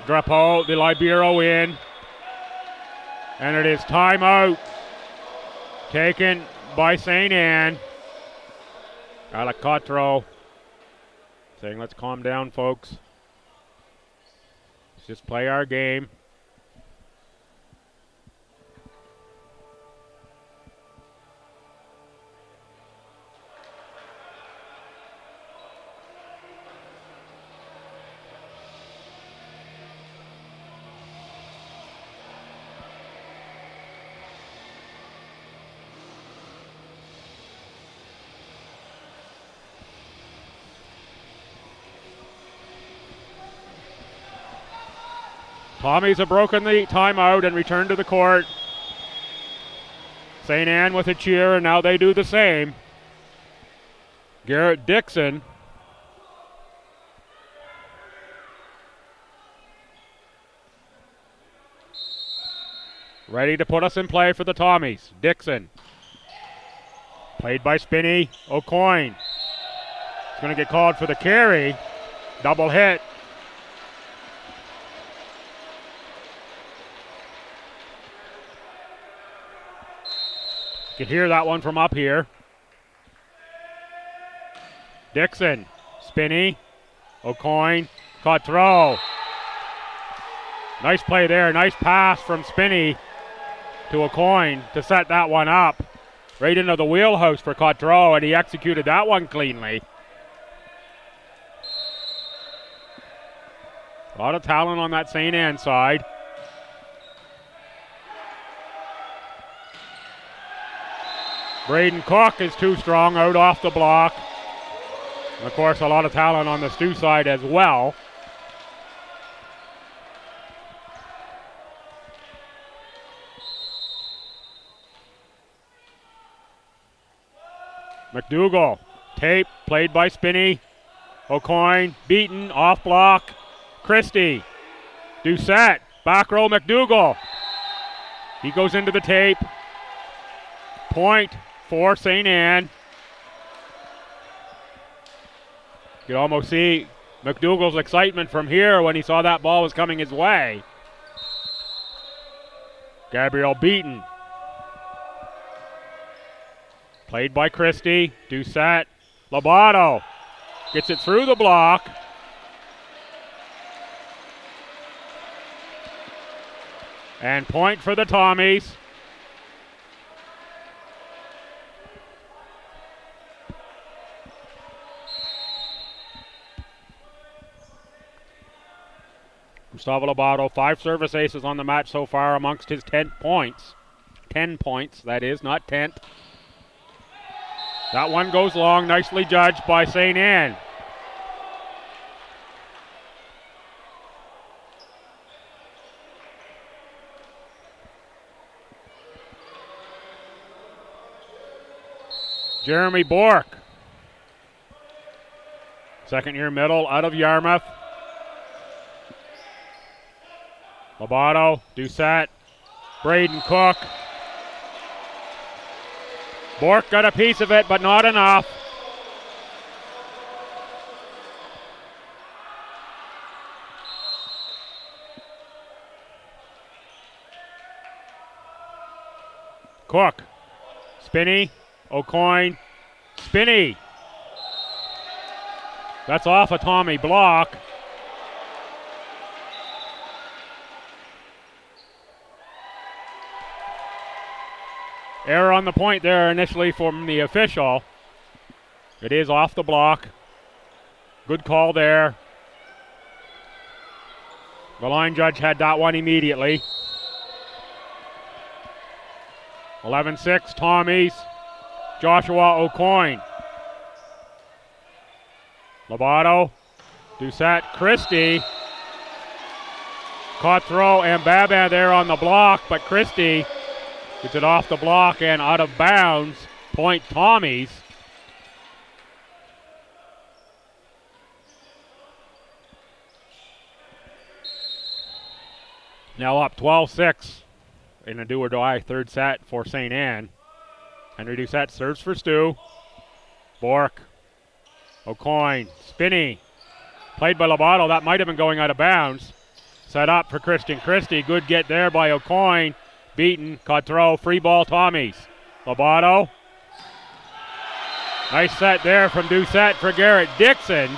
Drapeau, the libero in. And it is timeout taken by St. Anne. Alacatro saying, let's calm down, folks. Let's just play our game. Tommies have broken the timeout and returned to the court. St. Anne with a cheer, and now they do the same. Garrett Dixon. Ready to put us in play for the Tommies. Dixon. Played by Spinney. O'Coin. He's going to get called for the carry. Double hit. You can hear that one from up here. Dixon, Spinney, O'Coin, Cotreau. Nice play there, nice pass from Spinney to O'Coin to set that one up. Right into the wheelhouse for Cotreau, and he executed that one cleanly. A lot of talent on that St. Anne side. Braden Cook is too strong out off the block. And of course, a lot of talent on the STU side as well. McDougall, tape, played by Spinney. O'Coin, beaten, off block. Christie, Doucette, back row McDougall. He goes into the tape. Point for St. Anne. You could almost see McDougall's excitement from here when he saw that ball was coming his way. Gabriel Beaton. Played by Christie. Doucette. Lobato gets it through the block. And point for the Tommies. Gustavo Lobato, 5 service aces on the match so far amongst his 10 points. 10 points, that is, not 10. That one goes long, nicely judged by St. Anne. Jeremy Bork. Second-year middle out of Yarmouth. Lobato, Doucette, Braden Cook. Bork got a piece of it, but not enough. Cook, Spinney, O'Coin, Spinney. That's off a Tommy block. Error on the point there initially from the official. It is off the block. Good call there. The line judge had that one immediately. 11-6, Tommies. Joshua O'Coin. Lobato, Doucette, Christie. Cotreau and Baban there on the block, but Christie gets it off the block and out of bounds. Point Tommies. Now up 12-6 in a do-or-die third set for St. Anne. Henry Doucette serves for Stu. Bork. O'Coin. Spinney. Played by Lobato. That might have been going out of bounds. Set up for Christian Christie. Good get there by O'Coin. Beaten. Cotreau. Free ball Tommies. Lobato. Nice set there from Doucette for Garrett Dixon.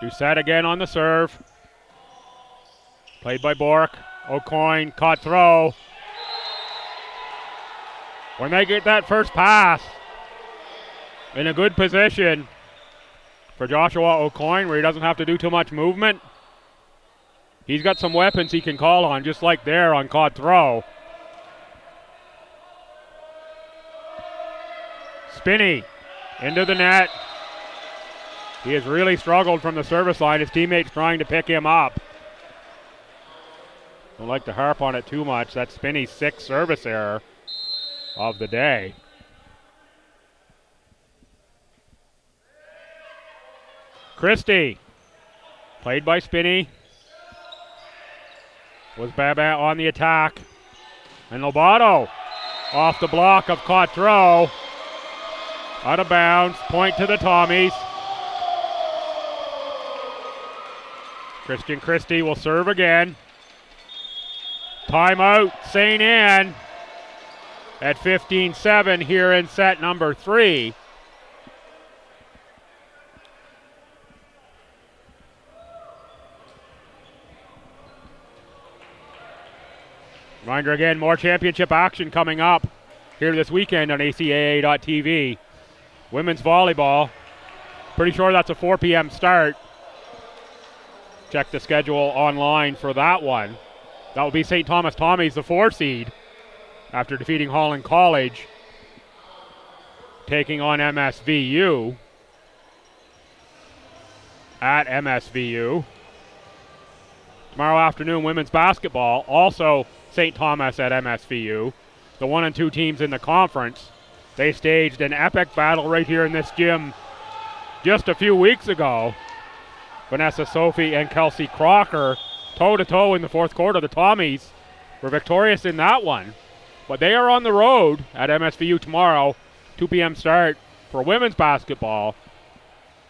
Doucette again on the serve. Played by Bork. O'Coin, Cotreau. When they get that first pass, in a good position for Joshua O'Coin where he doesn't have to do too much movement. He's got some weapons he can call on, just like there on Cotreau. Spinney into the net. He has really struggled from the service line. His teammates trying to pick him up. Don't like to harp on it too much. That's Spinney's sixth service error of the day. Christie, played by Spinney. Was Babat on the attack. And Lobato off the block of Cotreau. Out of bounds, point to the Tommies. Christian Christie will serve again. Timeout, St. Anne at 15-7 here in set number 3. Reminder again, more championship action coming up here this weekend on ACAA.tv. Women's volleyball, pretty sure that's a 4 p.m. start. Check the schedule online for that one. That will be St. Thomas Tommies, the 4 seed, after defeating Holland College, taking on MSVU at MSVU. Tomorrow afternoon, women's basketball, also St. Thomas at MSVU. The 1 and 2 teams in the conference. They staged an epic battle right here in this gym just a few weeks ago. Vanessa Sophie and Kelsey Crocker toe-to-toe in the fourth quarter. The Tommies were victorious in that one. But they are on the road at MSVU tomorrow, 2 p.m. start for women's basketball.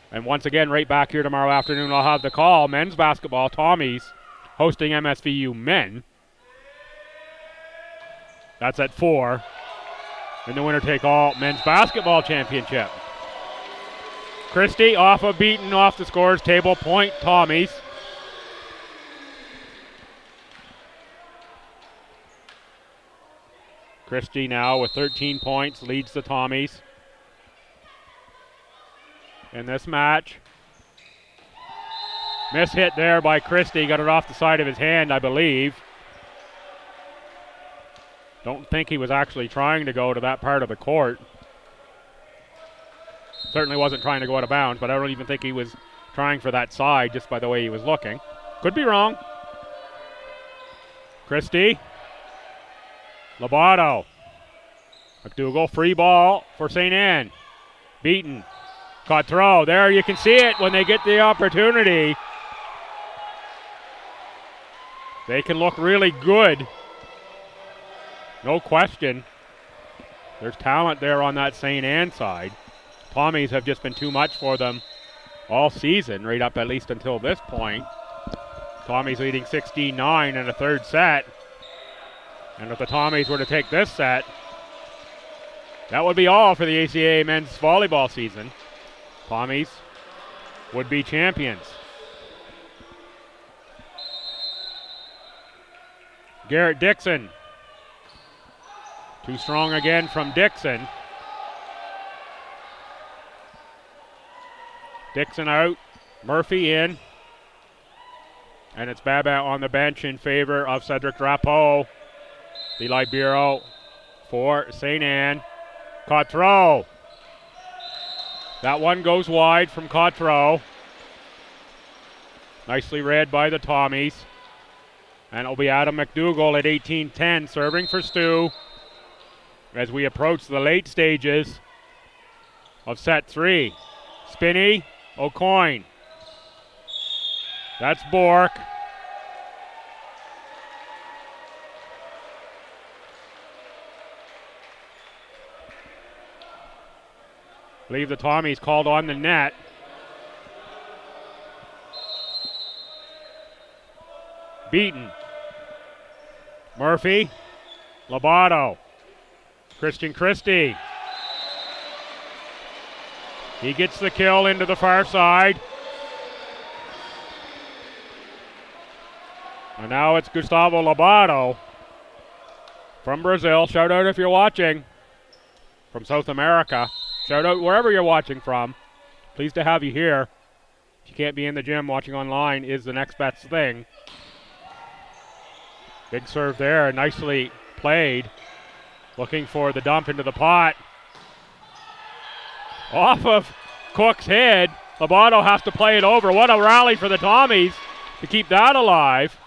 And once again, right back here tomorrow afternoon, I'll have the call. Men's basketball, Tommies hosting MSVU men. That's at 4 in the winner-take-all men's basketball championship. Christie off of beaten off the scores table, point Tommies. Christie now with 13 points leads the Tommies in this match. Miss hit there by Christie, got it off the side of his hand, I believe. Don't think he was actually trying to go to that part of the court. Certainly wasn't trying to go out of bounds, but I don't even think he was trying for that side just by the way he was looking. Could be wrong. Christie. Lobato. McDougall, free ball for St. Anne. Beaten. Cotreau. There you can see it when they get the opportunity. They can look really good. No question. There's talent there on that St. Anne side. Tommies have just been too much for them all season, right up at least until this point. Tommies leading 16-9 in the third set. And if the Tommies were to take this set, that would be all for the ACAA men's volleyball season. Tommies would-be champions. Garrett Dixon. Too strong again from Dixon. Dixon out, Murphy in. And it's Baba on the bench in favor of Cedric Drapeau. The libero for St. Anne. Cotreau. That one goes wide from Cotreau. Nicely read by the Tommies. And it'll be Adam McDougall at 18-10 serving for Stu as we approach the late stages of set 3. Spinney, O'Coin. That's Bork. I believe the Tommies called on the net. Beaton. Murphy. Lobato. Christian Christie. He gets the kill into the far side. And now it's Gustavo Lobato from Brazil. Shout out if you're watching from South America. Shout out wherever you're watching from. Pleased to have you here. If you can't be in the gym, watching online is the next best thing. Big serve there, nicely played. Looking for the dump into the pot. Off of Cook's head. Lobato has to play it over. What a rally for the Tommies to keep that alive.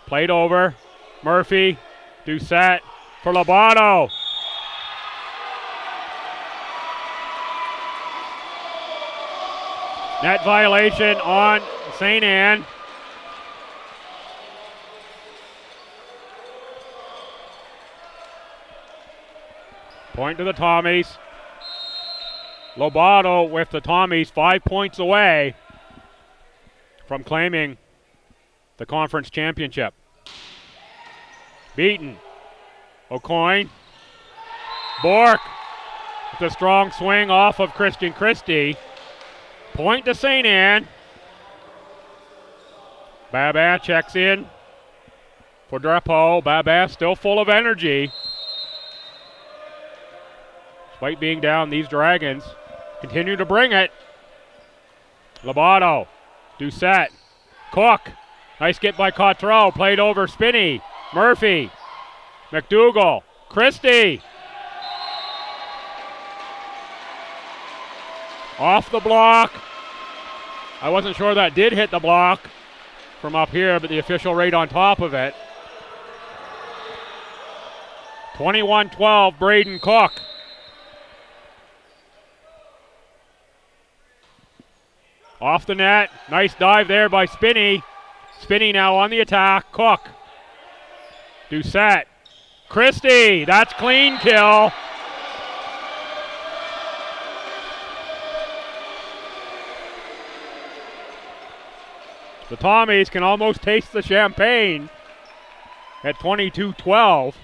Played over. Murphy. Doucette for Lobato. Net violation on St. Anne. Point to the Tommies. Lobato with the Tommies 5 points away from claiming the conference championship. Beaton. O'Coin. Bork with a strong swing off of Christian Christie. Point to St. Anne. Baba checks in for Drapeau. Baba still full of energy. Despite being down, these Dragons continue to bring it. Lobato. Doucette. Cook. Nice get by Cotreau. Played over Spinney. Murphy. McDougall. Christie. Off the block. I wasn't sure that did hit the block from up here, but the official right on top of it. 21-12, Braden Cook. Off the net. Nice dive there by Spinney. Spinney now on the attack. Cook. Doucette. Christie. That's clean kill. The Tommies can almost taste the champagne at 22-12.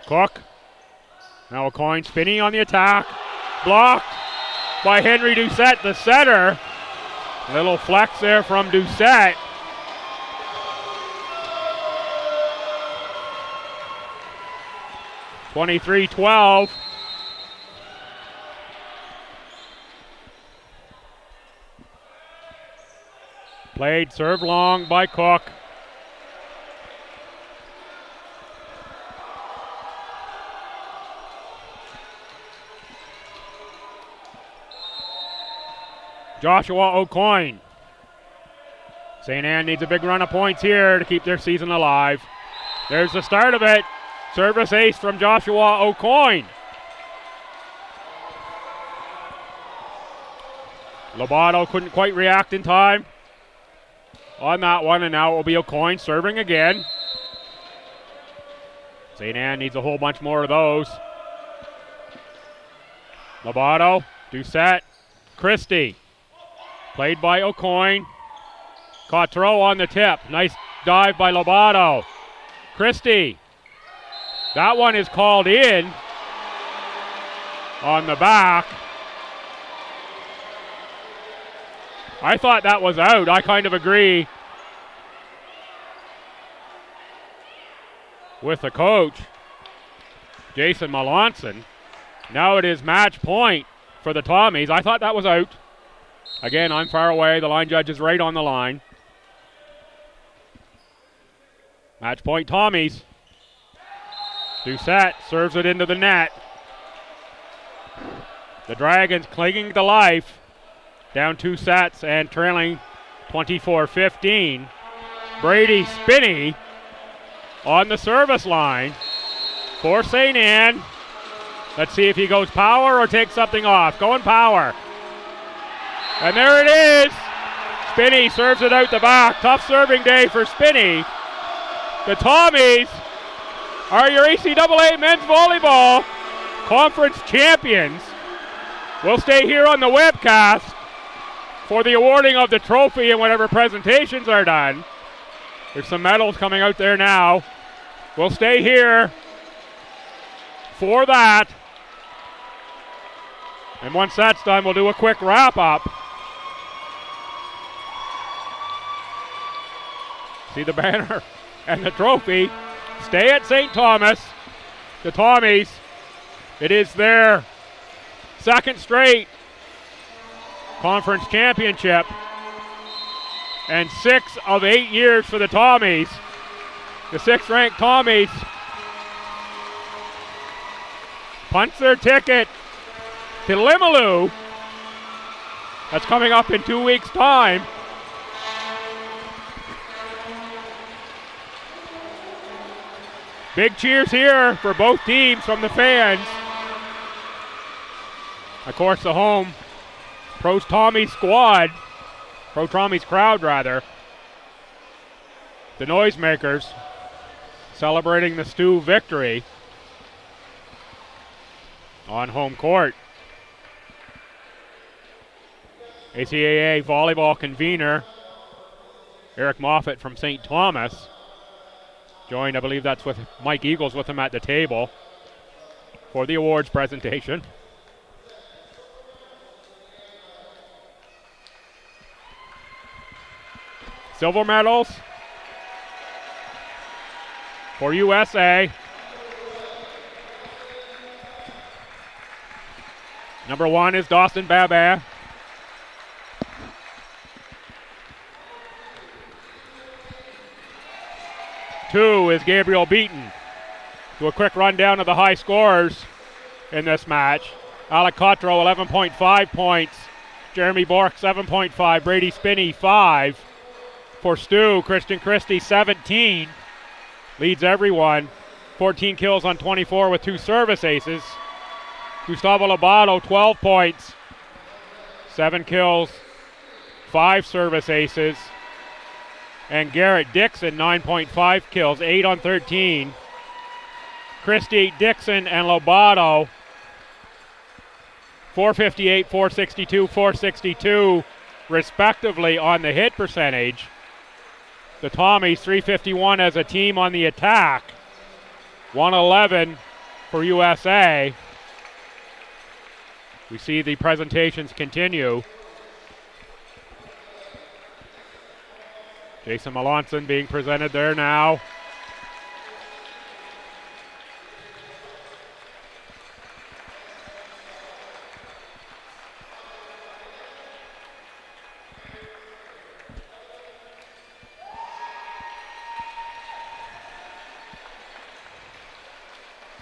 Cook. Now O'Coin. Spinney on the attack. Blocked by Henry Doucette, the setter. Little flex there from Doucette. (23-12). Played, served long by Cook. Joshua O'Coin. St. Anne needs a big run of points here to keep their season alive. There's the start of it. Service ace from Joshua O'Coin. Lobato couldn't quite react in time on that one, and now it will be O'Coin serving again. St. Anne needs a whole bunch more of those. Lobato, Doucette, Christie. Played by O'Coin. Cotreau on the tip. Nice dive by Lobato. Christie. That one is called in. on the back. I thought that was out. I kind of agree with the coach, Jason Melanson. Now it is match point for the Tommies. I thought that was out. Again, I'm far away. The line judge is right on the line. Match point Tommies. Doucette serves it into the net. The Dragons clinging to life. Down 2 sets and trailing 24-15. Brady Spinney on the service line for St. Anne. Let's see if he goes power or takes something off. Going power. And there it is. Spinney serves it out the back. Tough serving day for Spinney. The Tommies are your ACAA men's volleyball conference champions. We'll stay here on the webcast for the awarding of the trophy and whatever presentations are done. There's some medals coming out there now. We'll stay here for that. And once that's done, we'll do a quick wrap-up. See the banner and the trophy. Stay at St. Thomas. The Tommies, it is their second straight conference championship and 6 of 8 years for the Tommies. The 6th ranked Tommies punch their ticket to Limoilou. That's coming up in 2 weeks' time. Big cheers here for both teams from the fans. Of course, the home Pro Tommies crowd rather. The Noisemakers celebrating the STU victory on home court. ACAA volleyball convener Eric Moffat from St. Thomas joined, I believe that's with Mike Eagles with him at the table for the awards presentation. Silver medals for USA. Number 1 is Dawson Babin. Two is Gabriel Beaton. Do a quick rundown of the high scorers in this match. Alec Cotreau, 11.5 points. Jeremy Bork, 7.5. Brady Spinney, 5. For STU, Christian Christie, 17. Leads everyone. 14 kills on 24 with 2 service aces. Gustavo Lobato, 12 points. 7 kills, 5 service aces. And Garrett Dixon, 9.5 kills, 8 on 13. Christie, Dixon, and Lobato, 458, 462, 462, respectively on the hit percentage. The Tommies, 351 as a team on the attack, 111 for USA. We see the presentations continue. Jason Melanson being presented there now.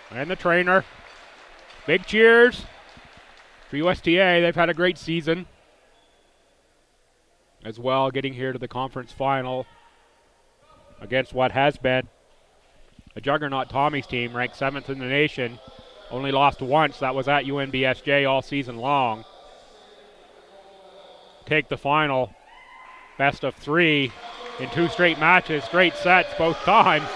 And the trainer. Big cheers for USTA. They've had a great season as well, getting here to the conference final against what has been a juggernaut Tommies team, ranked 7th in the nation. Only lost once. That was at UNBSJ all season long. Take the final best of 3 in 2 straight matches, straight sets both times.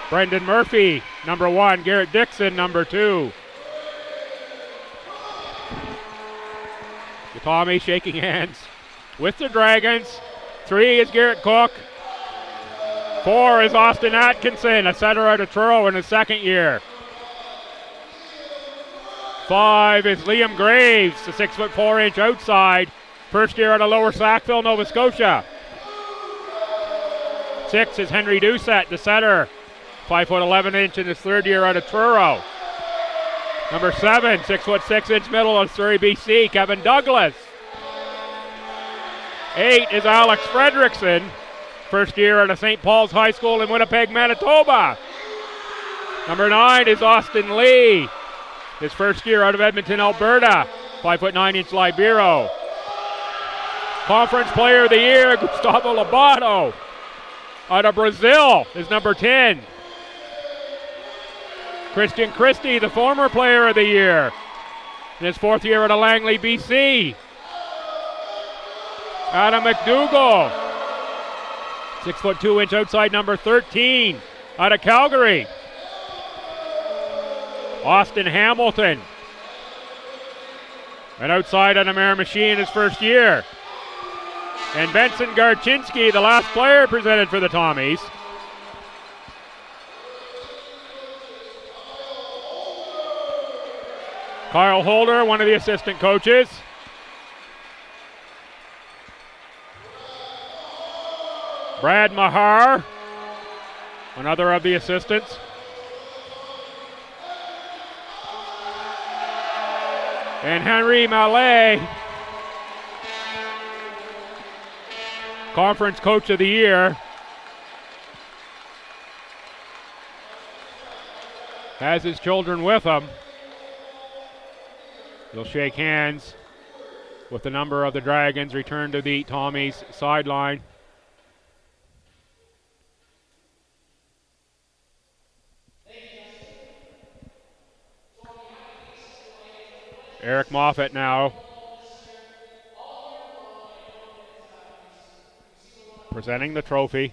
Brendan Murphy, number 1. Garrett Dixon, number 2. The Tommies shaking hands with the Dragons. 3 is Garrett Cook. 4 is Austin Atkinson, a setter out of Truro in his second year. 5 is Liam Graves, a 6'4" outside, first year out of Lower Sackville, Nova Scotia. 6 is Henry Doucette, the setter, 5'11" in his third year out of Truro. Number 7, 6'6" middle of Surrey, BC, Kevin Douglas. 8 is Alex Fredrickson, first year out of St. Paul's High School in Winnipeg, Manitoba. Number 9 is Austin Lee, his first year out of Edmonton, Alberta, 5'9" libero. Conference Player of the Year, Gustavo Lobato, out of Brazil, is number 10. Christian Christie, the former Player of the Year, in his fourth year out of Langley, BC. Adam McDougall, 6'2" outside, number 13, out of Calgary. Austin Hamilton, an outside out of Miramichi in his first year. And Benson Garchinski, the last player presented for the Tommies. Kyle Holder, one of the assistant coaches. Brad Mahar, another of the assistants. And Henry Mallet, Conference Coach of the Year. Has his children with him. He'll shake hands with the number of the Dragons, return to the Tommies sideline. Eric Moffat now presenting the trophy.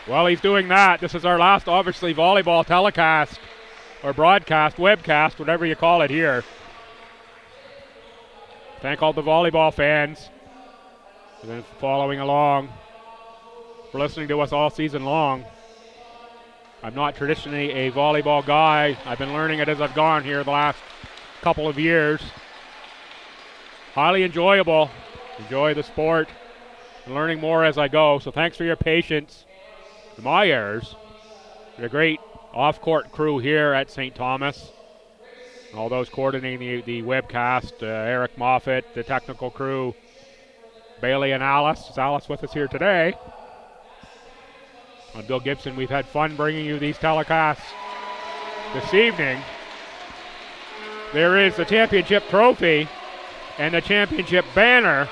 While he's doing that, this is our last, obviously, volleyball telecast or broadcast, webcast, whatever you call it here. Thank all the volleyball fans for following along, for listening to us all season long. I'm not traditionally a volleyball guy. I've been learning it as I've gone here the last couple of years. Highly enjoyable. Enjoy the sport and learning more as I go. So thanks for your patience. My errors. The great off-court crew here at St. Thomas. All those coordinating the webcast, Eric Moffat, the technical crew, Bailey and Alice. Is Alice with us here today? And Bill Gibson, we've had fun bringing you these telecasts this evening. There is the championship trophy and the championship banner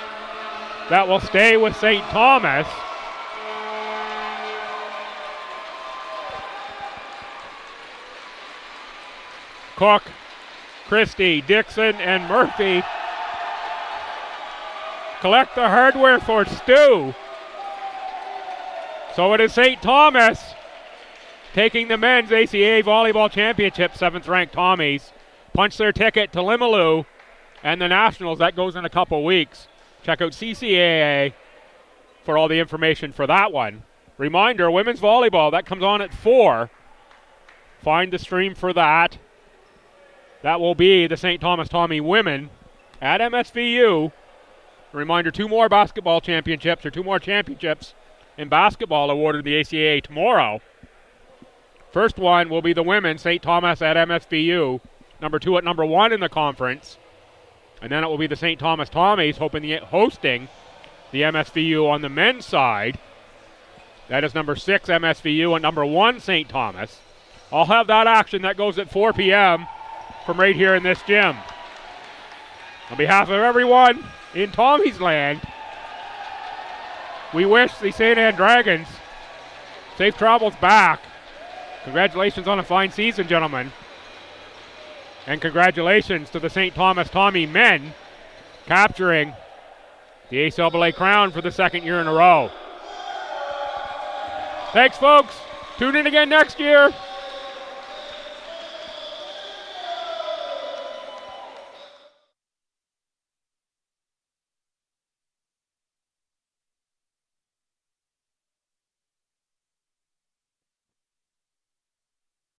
that will stay with St. Thomas. Cook, Christie, Dixon, and Murphy collect the hardware for STU. So it is St. Thomas taking the men's ACAA Volleyball Championship, 7th-ranked Tommies. Punch their ticket to Limoilou and the Nationals. That goes in a couple weeks. Check out CCAA for all the information for that one. Reminder, women's volleyball, that comes on at 4. Find the stream for that. That will be the St. Thomas Tommy women at MSVU. Reminder, 2 more basketball championships or 2 more championships in basketball awarded the ACAA tomorrow. First one will be the women, St. Thomas at MSVU, number 2 at number 1 in the conference. And then it will be the St. Thomas Tommies hosting the MSVU on the men's side. That is number 6 MSVU and number 1 St. Thomas. I'll have that action. That goes at 4 p.m. from right here in this gym. On behalf of everyone in Tommy's land, we wish the St. Anne Dragons safe travels back. Congratulations on a fine season, gentlemen. And congratulations to the St. Thomas Tommy men capturing the ACAA crown for the 2nd year in a row. Thanks, folks. Tune in again next year.